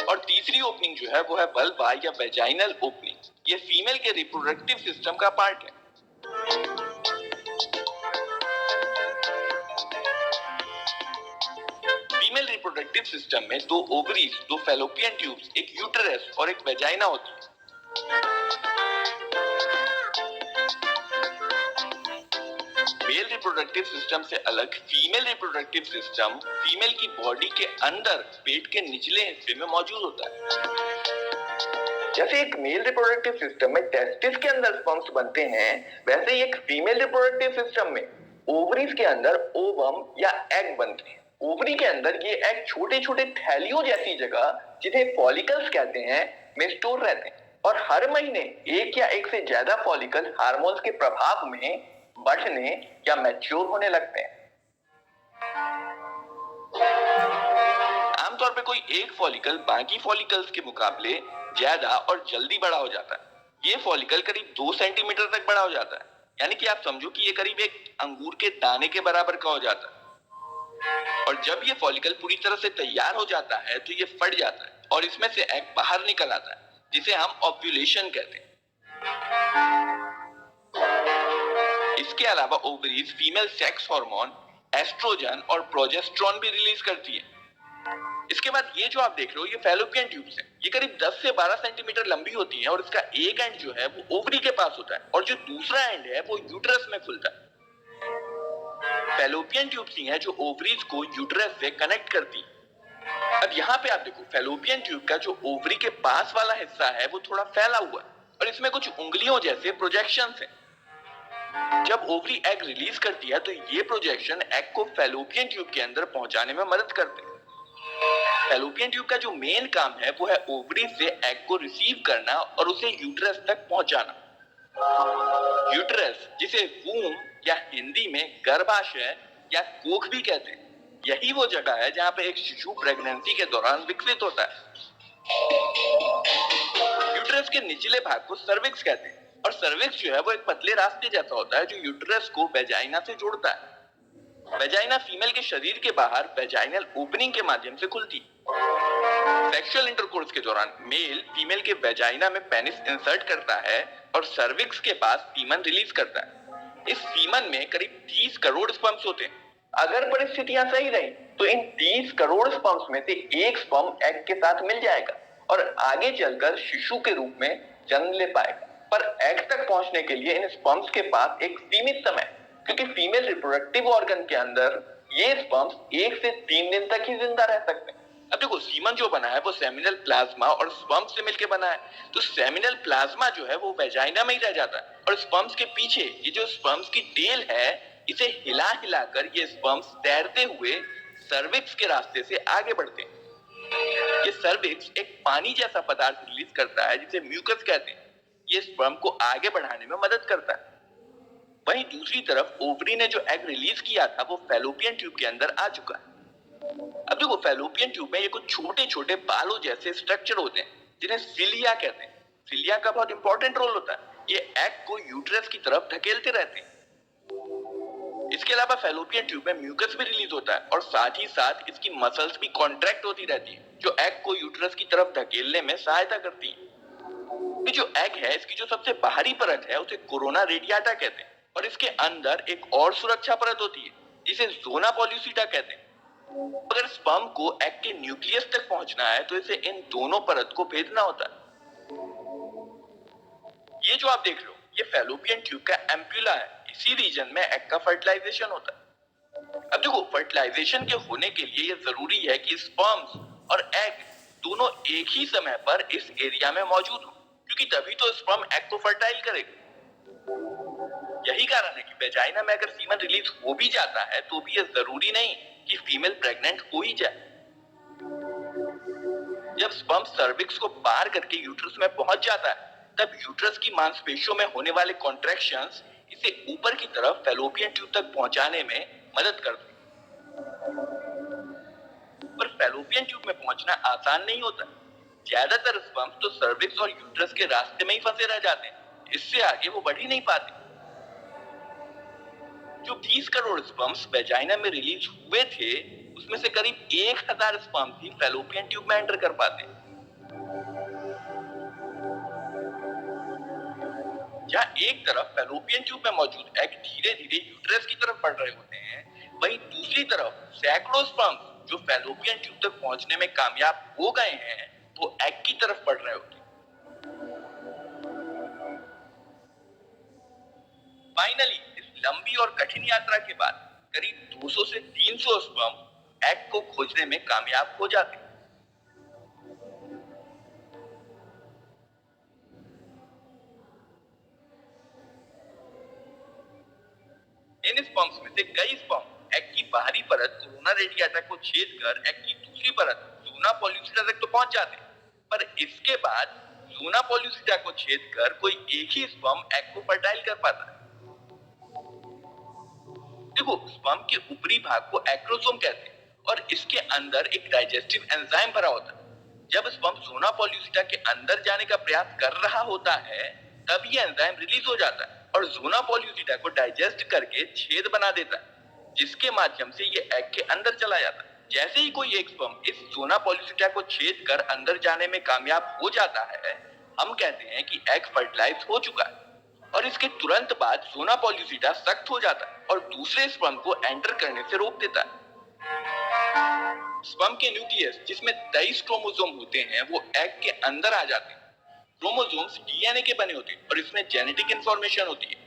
और तीसरी ओपनिंग जो है वो है वल्वा या वेजाइनल ओपनिंग। ये फीमेल के रिप्रोडक्टिव सिस्टम का पार्ट है। फीमेल रिप्रोडक्टिव सिस्टम में 2 ओवरीज, 2 फैलोपियन ट्यूब्स, एक यूटेरस और एक वेजाइना होती है। मेल रिप्रोडक्टिव सिस्टम से अलग फीमेल रिप्रोडक्टिव सिस्टम फीमेल की बॉडी के अंदर पेट के निचले हिस्से में मौजूद होता है। जैसे एक मेल रिप्रोडक्टिव सिस्टम में टेस्टिस के अंदर स्पर्म्स बनते हैं वैसे ही एक फीमेल रिप्रोडक्टिव सिस्टम में ओवरीज के अंदर ओवम या एग बनते हैं। ओवरी के अंदर ये एग छोटे छोटे थैलियों जैसी जगह जिन्हें फॉलिकल्स कहते हैं में स्टोर रहते हैं और हर महीने एक या एक से ज्यादा फॉलिकल हार्मोन्स के प्रभाव में बढ़ने या मैच्योर होने लगते हैं। आमतौर पे कोई एक फॉलिकल बाकी फॉलिकल्स के मुकाबले ज्यादा और जल्दी बड़ा हो जाता है। ये फॉलिकल करीब 2 सेंटीमीटर तक बड़ा हो जाता है, यानी कि आप समझो कि ये करीब एक अंगूर के दाने के बराबर का हो जाता है। और जब ये फॉलिकल पूरी तरह से तैयार हो जाता है तो ये फट जाता है और इसमें से एग बाहर निकल आता है जिसे हम ओव्यूलेशन कहते हैं। इसके अलावा ovaries female sex hormone oestrogen और प्रोजेस्टेरोन भी रिलीज करती है। इसके बाद ये जो आप देख रहे हो ये फैलोपियन ट्यूब्स हैं। ये करीब 10 से 12 सेंटीमीटर लंबी होती हैं और इसका एक एंड जो है वो ओवरी के पास होता है और जो दूसरा एंड है वो यूटेरस में खुलता है। फैलोपियन ट्यूब्स ही हैं जो ओवरीज को यूटेरस से कनेक्ट करती है। अब यहाँ पे आप देखो फैलोपियन ट्यूब का जो ओवरी के पास वाला हिस्सा है वो थोड़ा फैला हुआ है और इसमें कुछ उंगलियों जैसे प्रोजेक्शंस हैं। जब ओवरी एग रिलीज करती है तो ये प्रोजेक्शन एग को फैलोपियन ट्यूब के अंदर पहुंचाने में मदद करते हैं। फैलोपियन ट्यूब का जो मेन काम है वो है ओवरी से एग को रिसीव करना और उसे यूटेरस तक पहुंचाना। यूटेरस जिसे वूम या हिंदी में गर्भाशय या कोख भी कहते हैं, यही वो जगह है जहां पे एक शिशु प्रेगनेंसी के दौरान विकसित होता है। यूटेरस के निचले भाग को सर्विक्स कहते हैं और सर्विक्स जो है वो एक पतले रास्ते जैसा होता है जो यूटेरस को वेजाइना से जोड़ता है। वेजाइना फीमेल के शरीर के बाहर वेजाइनल ओपनिंग के माध्यम से खुलती है। सेक्सुअल इंटरकोर्स के दौरान मेल फीमेल के वेजाइना में पेनिस इंसर्ट करता है और सर्विक्स के पास सीमन रिलीज करता है। इस सीमन में करीब 30 करोड़ स्पर्म्स होते हैं। अगर परिस्थितियां सही रही तो इन 30 करोड़ स्पर्म्स में से एक स्पर्म एग के साथ मिल जाएगा और आगे चलकर शिशु के रूप में जन्म ले पाएगा। पर एग तक पहुंचने के लिए इन स्पर्म्स के पास एक सीमित समय, क्योंकि फीमेल रिप्रोडक्टिव ऑर्गन के अंदर ये स्पर्म्स 1 से 3 दिन तक ही जिंदा रह सकते हैं। अब देखो सीमन जो बना है वो सेमिनल प्लाज्मा और स्पर्म्स से मिलकर बना है, तो सेमिनल प्लाज्मा जो है वो वेजाइना में ही रह जाता है और स्पर्म्स के पीछे ये जो स्पर्म्स की टेल है इसे हिला हिलाकर ये स्पर्म्स तैरते हुए सर्विक्स के रास्ते से आगे बढ़ते हैं। ये सर्विक्स एक पानी जैसा पदार्थ रिलीज करता है जिसे म्यूकस कहते हैं। ये स्पर्म को आगे बढ़ाने में मदद करता है। वहीं दूसरी तरफ ओवरी ने जो एग रिलीज किया था वो फैलोपियन ट्यूब के अंदर आ चुका है। अब देखो फैलोपियन ट्यूब में ये कुछ छोटे छोटे बालों जैसे स्ट्रक्चर होते हैं जिन्हें सिलिया कहते हैं। सिलिया का बहुत इंपॉर्टेंट रोल होता है। ये एग को यूटेरस की तरफ धकेलते रहते हैं। इसके अलावा फैलोपियन ट्यूब में म्यूकस भी रिलीज होता है और साथ ही साथ इसकी मसल्स भी कॉन्ट्रैक्ट होती रहती है जो एग को यूटेरस की तरफ धकेलने में सहायता करती है। ये जो एग है इसकी जो सबसे बाहरी परत है उसे कोरोना रेडियाटा कहते हैं। और इसके अंदर एक और सुरक्षा परत होती है जिसे ज़ोना पॉल्यूसिटा कहते हैं। अगर स्पर्म को एग के न्यूक्लियस तक पहुंचना है तो इसे इन दोनों परत को भेदना होता है। ये जो आप देख रहे हो ये फैलोपियन ट्यूब का एम्प्यूला है। इसी रीजन में एग का फर्टिलाइजेशन होता है। अब देखो फर्टिलाइजेशन के होने के लिए ये जरूरी है कि स्पर्म्स और एग दोनों एक ही समय पर इस एरिया में मौजूद हो, क्योंकि तभी तो स्पर्म एग को फर्टाइल करेगा। यही कारण है कि वेजाइना में अगर सीमन रिलीज हो भी जाता है तो भी ये जरूरी नहीं कि फीमेल प्रेग्नेंट हो ही जाए। जब स्पर्म सर्विक्स को पार करके यूट्रस में पहुंच जाता है तब यूट्रस की मांसपेशियों में होने वाले कॉन्ट्रैक्शंस इसे ऊपर की तरफ फैलोपियन ट्यूब तक पहुंचाने में मदद करते हैं। पर फैलोपियन ट्यूब में पहुंचना आसान नहीं होता। ज्यादातर स्पर्म्स तो सर्विक्स और यूट्रस के रास्ते में ही फंसे रह जाते हैं। इससे आगे वो बढ़ ही नहीं पाते। जो 20 करोड़ स्पर्म्स वेजाइना में रिलीज हुए थे उसमें से करीब 1000 स्पर्म्स ही फैलोपियन ट्यूब में एंटर कर पाते। जहाँ एक तरफ फैलोपियन ट्यूब में मौजूद एग धीरे धीरे यूट्रस की तरफ बढ़ रहे होते हैं, वहीं दूसरी तरफ सैकड़ों स्पर्म्स जो फैलोपियन ट्यूब तक पहुंचने में कामयाब हो गए हैं वो एग की तरफ बढ़ रहे होते हैं। फाइनली इस लंबी और कठिन यात्रा के बाद करीब 200 से 300 स्पर्म एग को खोजने में कामयाब हो जाते हैं। इन स्पर्म्स में से कई स्पर्म एग की बाहरी परत कोरोना रेडिएटा को छेद कर एग की दूसरी परत ज़ोना पॉल्यूसिटा तक तो पहुंच जाते हैं, पर इसके बाद ज़ोना पॉल्यूसिटा को छेद कर कोई एक ही स्पर्म एग को फर्टाइल कर पाता है। देखो स्पर्म के ऊपरी भाग को एक्रोसोम कहते हैं और इसके अंदर एक डाइजेस्टिव एंजाइम भरा होता है। जब स्पर्म ज़ोना पॉल्यूसिटा के अंदर जाने का प्रयास कर रहा होता है तब ये एंजाइम रिलीज हो जाता है और ज़ोना पॉल्यूसिटा को डाइजेस्ट करके छेद बना देता है, जिसके माध्यम से ये एग के अंदर चला जाता है। जैसे ही कोई एक स्पर्म इस ज़ोना पॉल्यूसिटा को छेद कर अंदर जाने में कामयाब हो जाता है, हम कहते हैं कि एग फर्टिलाइज हो चुका है। और इसके तुरंत बाद ज़ोना पॉल्यूसिटा सख्त हो जाता है और दूसरे स्पर्म को एंटर करने से रोक देता है। स्पर्म के न्यूक्लियस जिसमें 23 क्रोमोसोम होते हैं वो एग के अंदर आ जाते हैं। क्रोमोसोम्स डीएनए के बने होते हैं और इसमें जेनेटिक इंफॉर्मेशन होती है।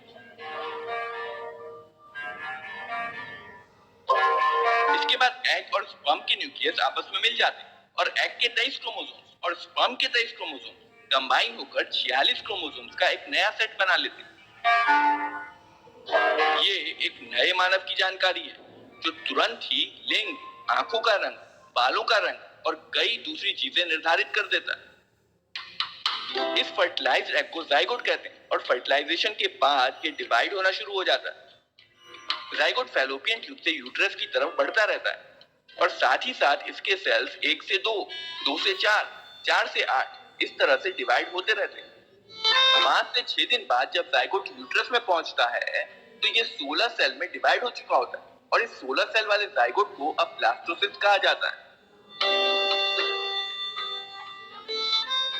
इसके बाद एग और स्पर्म के न्यूक्लियस आपस में मिल जाते हैं और एग के 23 क्रोमोसोम्स और स्पर्म के 23 क्रोमोसोम्स कंबाइन होकर 46 क्रोमोसोम्स का एक नया सेट बना लेते हैं। ये एक नए मानव की जानकारी है जो तुरंत ही लिंग, आंखों का रंग, बालों का रंग और कई दूसरी चीजें निर्धारित कर देता है। इस फर्टिलाइज्ड एग को जाइगोट कहते हैं और फर्टिलाइजेशन के बाद ये डिवाइड होना शुरू हो जाता है। जाइगोट फैलोपियन ट्यूब से यूट्रस की तरफ बढ़ता रहता है और साथ ही साथ इसके सेल्स 1 से 2, 2 से 4, 4 से 8 इस तरह से डिवाइड होते रहते हैं। 5 से 6 दिन बाद जब जाइगोट यूट्रस में पहुंचता है तो ये 16 सेल में डिवाइड हो चुका होता है और इस 16 सेल वाले जाइगोट को अब ब्लास्टोसिस्ट कहा जाता है।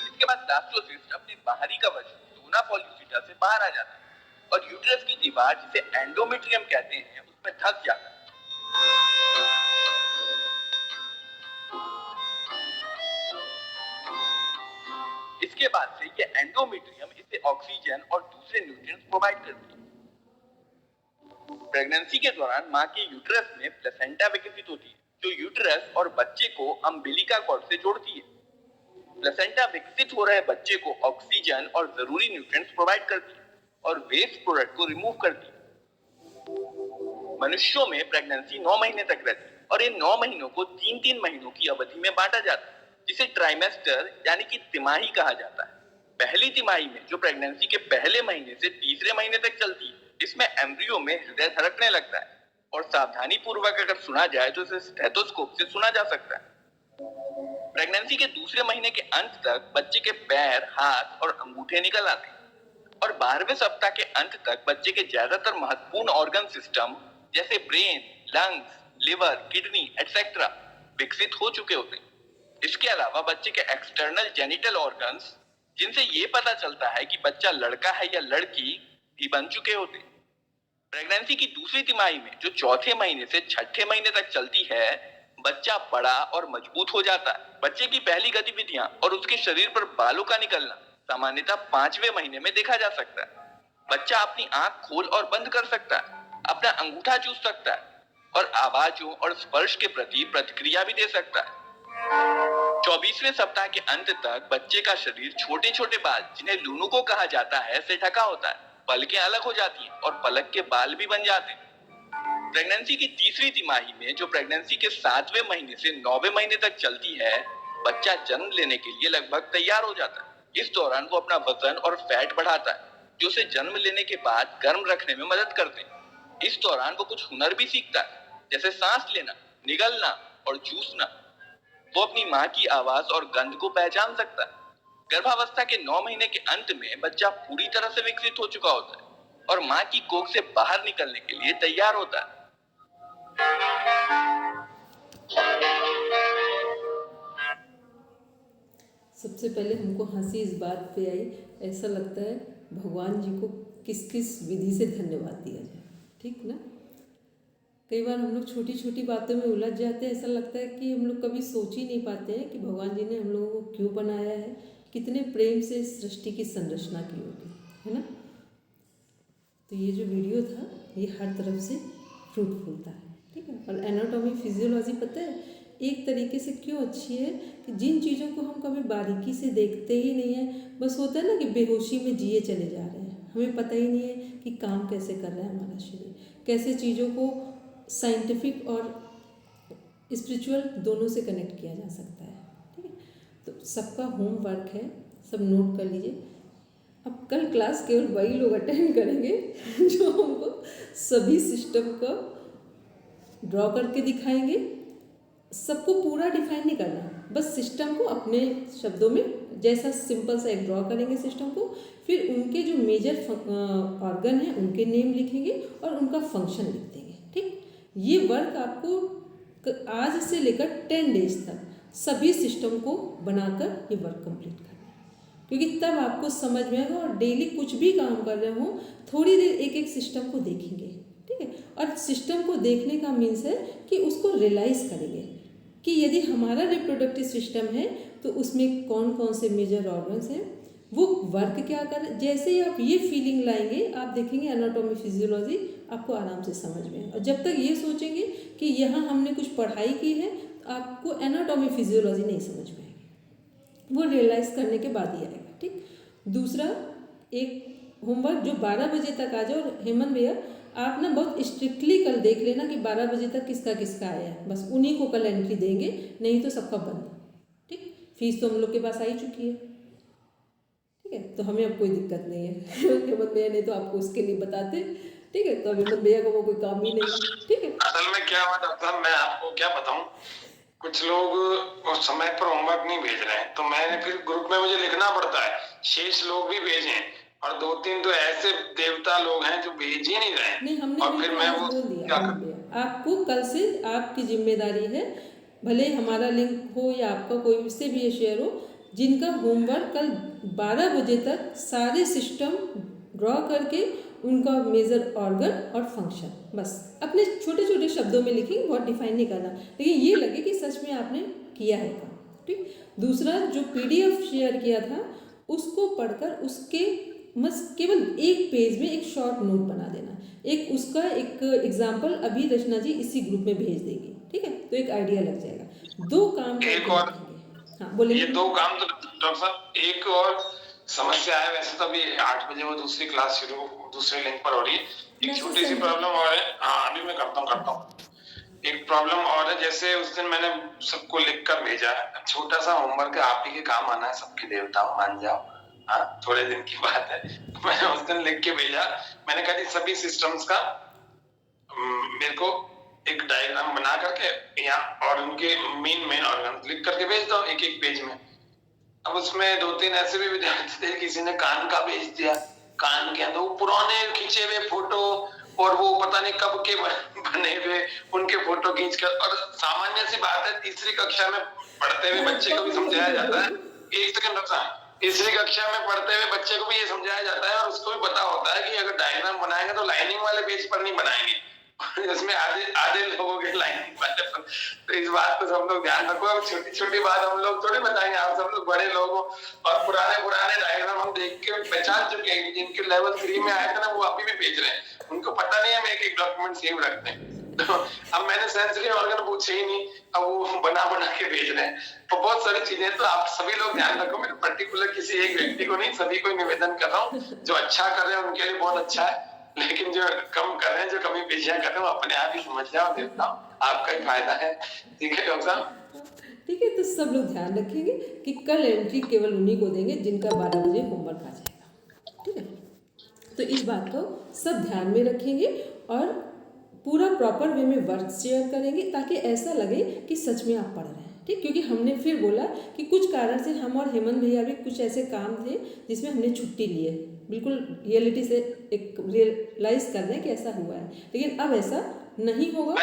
इसके बाद ब्लास्टोसिस्ट अपने बाहरी कवच ज़ोना पॉल्यूसिटा से बाहर आ जाता है और यूट्रस की दीवार जिसे एंडोमेट्रियम कहते हैं उसमें धंस जाता है। इसके बाद से ये एंडोमेट्रियम इसे ऑक्सीजन और दूसरे न्यूट्रिएंट्स प्रोवाइड करती है। प्रेगनेंसी के दौरान मां के यूट्रस में प्लेसेंटा विकसित होती है जो यूट्रस और बच्चे को अम्बिलिका कॉर्ड से जोड़ती है। प्लेसेंटा विकसित हो रहे बच्चे को ऑक्सीजन और जरूरी न्यूट्रिएंट्स प्रोवाइड करती है और वेस्ट प्रोडक्ट को रिमूव करती है। मनुष्यों में प्रेगनेंसी 9 महीने तक रहती है और इन 9 महीनों को 3-3 महीनों की अवधि में बांटा जाता है जिसे ट्राइमेस्टर यानी कि तिमाही कहा जाता है। पहली तिमाही में जो प्रेगनेंसी के पहले महीने से तीसरे महीने तक चलती है, इसमें एम्ब्रियो में हृदय धड़कने लगता है और सावधानी पूर्वक अगर सुना जाए तो इसे स्टेथोस्कोप से सुना जा सकता है। प्रेगनेंसी के दूसरे महीने के अंत तक बच्चे के पैर, हाथ और अंगूठे निकल आते हैं और 12वें सप्ताह के अंत तक बच्चे के ज्यादातर महत्वपूर्ण ऑर्गन सिस्टम जैसे brain, lungs, liver, kidney etcetera विकसित हो चुके होते हैं। इसके अलावा बच्चे के एक्सटर्नल जेनिटल ऑर्गन्स जिनसे ये पता चलता है कि बच्चा लड़का है या लड़की भी बन चुके होते हैं। प्रेगनेंसी की दूसरी तिमाही में जो चौथे महीने से छठे महीने तक चलती है, बच्चा बड़ा और मजबूत हो जाता है। बच्चे की पहली गतिविधियां और उसके शरीर पर बालों का निकलना सामान्यतः 5वें महीने में देखा जा सकता है। बच्चा अपनी आंख खोल और बंद कर सकता है, अपना अंगूठा चूस सकता है और आवाजों और स्पर्श के प्रति प्रतिक्रिया भी दे सकता है। 24वें सप्ताह के अंत तक बच्चे का शरीर छोटे छोटे बाल, जिन्हें लूनुको कहा जाता है, से ढका होता है। पलकें अलग हो जाती हैं और पलक के बाल भी बन जाते हैं। प्रेगनेंसी की तीसरी तिमाही में जो प्रेगनेंसी के 7वें महीने से 9वें महीने तक चलती है, बच्चा जन्म लेने के लिए लगभग तैयार हो जाता है। इस दौरान वो अपना वजन और फैट बढ़ाता है, जो उसे जन्म लेने के बाद गर्म रखने में मदद करते हैं। इस दौरान वो कुछ हुनर भी सीखता है, जैसे सांस लेना, निगलना और चूसना। वो अपनी माँ की आवाज और गंध को पहचान सकता है। गर्भावस्था के 9 महीने के अंत में बच्चा पूरी तरह से विकसित हो चुका होता है और माँ की कोख से बाहर निकलने के लिए तैयार होता है। सबसे पहले हमको हंसी इस बात पे आई, ऐसा लगता है भगवान जी को किस किस विधि से धन्यवाद दिया जाए, ठीक ना। कई बार हम लोग छोटी छोटी बातों में उलझ जाते हैं, ऐसा लगता है कि हम लोग कभी सोच ही नहीं पाते हैं कि भगवान जी ने हम लोगों को क्यों बनाया है, कितने प्रेम से इस सृष्टि की संरचना की होगी, है ना। तो ये जो वीडियो था ये हर तरफ से फ्रूटफुल था, ठीक है। और एनाटॉमी फिजियोलॉजी पता है एक तरीके से क्यों अच्छी है कि जिन चीज़ों को हम कभी बारीकी से देखते ही नहीं है, बस होता है ना कि बेहोशी में जिए चले जा रहे हैं, हमें पता ही नहीं है कि काम कैसे कर रहा है हमारा शरीर, कैसे चीज़ों को साइंटिफिक और स्पिरिचुअल दोनों से कनेक्ट किया जा सकता है, ठीक है। तो सबका होमवर्क है, सब नोट कर लीजिए। अब कल क्लास केवल वही लोग अटेंड करेंगे जो हमको सभी सिस्टम को ड्रॉ करके दिखाएंगे। सबको पूरा डिफाइन नहीं करना, बस सिस्टम को अपने शब्दों में जैसा सिंपल सा एक ड्रॉ करेंगे सिस्टम को, फिर उनके जो मेजर ऑर्गन हैं उनके नेम लिखेंगे और उनका फंक्शन लिख देंगे, ठीक। ये वर्क आपको आज से लेकर 10 डेज तक सभी सिस्टम को बनाकर ये वर्क कंप्लीट करना है, क्योंकि तब आपको समझ में आएगा। और डेली कुछ भी काम कर रहे हो थोड़ी देर एक एक सिस्टम को देखेंगे, ठीक है। और सिस्टम को देखने का मीन्स है कि उसको रियलाइज करेंगे कि यदि हमारा रिप्रोडक्टिव सिस्टम है तो उसमें कौन कौन से मेजर ऑर्गन्स हैं, वो वर्क क्या कर। जैसे ही आप ये फीलिंग लाएंगे आप देखेंगे एनाटॉमी फिजियोलॉजी आपको आराम से समझ में आएगा। और जब तक ये सोचेंगे कि यहाँ हमने कुछ पढ़ाई की है तो आपको एनाटॉमी फिजियोलॉजी नहीं समझ में आएगी, वो रियलाइज़ करने के बाद ही आएगा, ठीक। दूसरा एक होमवर्क जो 12 बजे तक आ जाए, और हेमंत भैया आप ना बहुत स्ट्रिक्टली कल देख लेना कि 12 बजे तक किसका किसका आया है, बस उन्हीं को कल एंट्री देंगे, नहीं तो सबका बंद, ठीक। फीस तो हम लोग के पास आई चुकी है, ठीक है, तो हमें अब कोई दिक्कत नहीं है। हेमंत भैया ने तो आपको उसके लिए बताते, ठीक है, तो हेमंत भैया को वो कोई काम ही नहीं, ठीक है। असल में क्या हुआ डॉक्टर, मैं आपको क्या बताऊं, कुछ लोग उस समय पर होमवर्क नहीं भेज रहे हैं, तो मैंने फिर ग्रुप में मुझे लिखना पड़ता है, शेष लोग भी भेजें, और 2-3 तो ऐसे देवता लोग हैं जो भेज ही नहीं रहे हैं। नहीं, हमने और फिर मैं वो बोल दिया आपको, कल से आपकी जिम्मेदारी है, भले हमारा लिंक हो या आपका कोई उससे भी ये शेयर हो, जिनका होमवर्क कल 12 बजे तक सारे सिस्टम ड्रॉ करके उनका मेजर ऑर्गन और फंक्शन बस अपने छोटे छोटे शब्दों में लिखेंगे, बहुत डिफाइन नहीं करना, लेकिन ये लगे कि सच में आपने किया है काम, ठीक। दूसरा जो PDF शेयर किया था उसको पढ़कर उसके बस केवल एक पेज में एक शॉर्ट नोट बना देना, एक उसका एक एग्जाम्पल अभी रचना जी इसी ग्रुप में भेज देंगी, ठीक है, तो एक आइडिया लग जाएगा। 2 काम एक और, हाँ बोले, ये 2 काम तो डॉक्टर साहब, एक और समस्या है, वैसे तो अभी 8 बजे वो दूसरी क्लास शुरू दूसरे लिंक पर हो रही है, एक छोटी सी प्रॉब्लम और है। हाँ अभी मैं करता हूँ। एक प्रॉब्लम और है, जैसे उस दिन मैंने सबको लिख कर भेजा, छोटा सा होमवर्क है, आप ही के काम आना है, सबके देवता मान जाओ, हाँ थोड़े दिन की बात है। मैंने उस दिन लिख के भेजा, मैंने कहा कि सभी सिस्टम्स का मेरे को एक डायग्राम बना करके यहाँ और उनके मेन ऑर्गन लिख करके भेज दो एक एक पेज में। अब उसमें 2-3 ऐसे भी विद्यार्थी थे, किसी ने कान का भेज दिया, कान के अंदर वो पुराने खींचे हुए फोटो और वो पता नहीं कब के बने हुए उनके फोटो खींच कर। और सामान्य सी बात है, तीसरी कक्षा में पढ़ते हुए बच्चे को भी समझाया जाता है, एक सेकंड रखा, तीसरी कक्षा में पढ़ते हुए बच्चे को भी ये समझाया जाता है और उसको भी पता होता है कि अगर डायग्राम बनाएंगे तो लाइनिंग वाले पेज पर नहीं बनाएंगे, इसमें आधे लोगों के लाइनिंग वाले पर। तो इस बात को सब लोग ध्यान रखो। अब छोटी छोटी बात हम लोग थोड़ी बताएंगे, आप सब लोग बड़े लोग हो और पुराने डायग्राम हम देख के पहचान चुके हैं। जिनके लेवल 3 में आए थे ना, वो अभी भी भेज रहे हैं, उनको पता नहीं है हम एक डॉक्यूमेंट सेव रखते हैं। तो अब मैंने सेंसरी ऑर्गन पूछे ही नहीं, अब वो बना के भेज रहे हैं। तो बहुत सारी चीजें, तो आप सभी लोग ध्यान रखो। मैं पर्टिकुलर किसी एक व्यक्ति को नहीं, सभी को निवेदन कर रहा हूँ। जो अच्छा कर रहे हैं उनके लिए बहुत अच्छा है, लेकिन जो कम कर रहे हैं, जो कमी पेशियां कर रहे हैं, वो अपने आप ही समझ जाओ। देता हूँ आपका ही फायदा है। ठीक है डॉक्टर साहब? ठीक है, तो सब लोग ध्यान रखेंगे कि कल एंट्री केवल उन्हीं को देंगे जिनका 12 बजे होमवर्क आ जाएगा। ठीक है, तो इस बात को सब ध्यान में रखेंगे और पूरा प्रॉपर वे में वर्क शेयर करेंगे, ताकि ऐसा लगे कि सच में आप पढ़ रहे हैं। ठीक, क्योंकि हमने फिर बोला कि कुछ कारण से हम और हेमंत भैया भी कुछ ऐसे काम थे जिसमें हमने छुट्टी ली है, बिल्कुल रियलिटी से एक रियलाइज कर रहे हैं कि ऐसा हुआ है, लेकिन अब ऐसा नहीं होगा।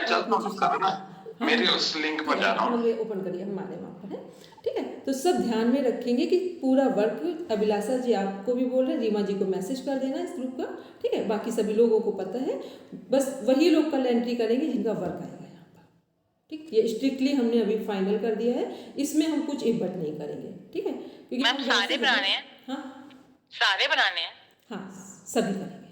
मेरे उस लिंक पर जा रहा हूँ, ओपन करिए, हमारे वहाँ पर है। ठीक है, तो सब ध्यान में रखेंगे कि पूरा वर्क, अभिलाषा जी आपको भी बोल रहे हैं, रीमा जी को मैसेज कर देना इस ग्रुप का। ठीक है, बाकी सभी लोगों को पता है, बस वही लोग कल एंट्री करेंगे जिनका वर्क आएगा यहाँ पर। ठीक, ये स्ट्रिक्टली हमने अभी फाइनल कर दिया है, इसमें हम कुछ इब्बट नहीं करेंगे। ठीक है, क्योंकि मैम सारे बनाने हैं? हाँ, सारे बनाने हैं? हाँ, सभी करेंगे।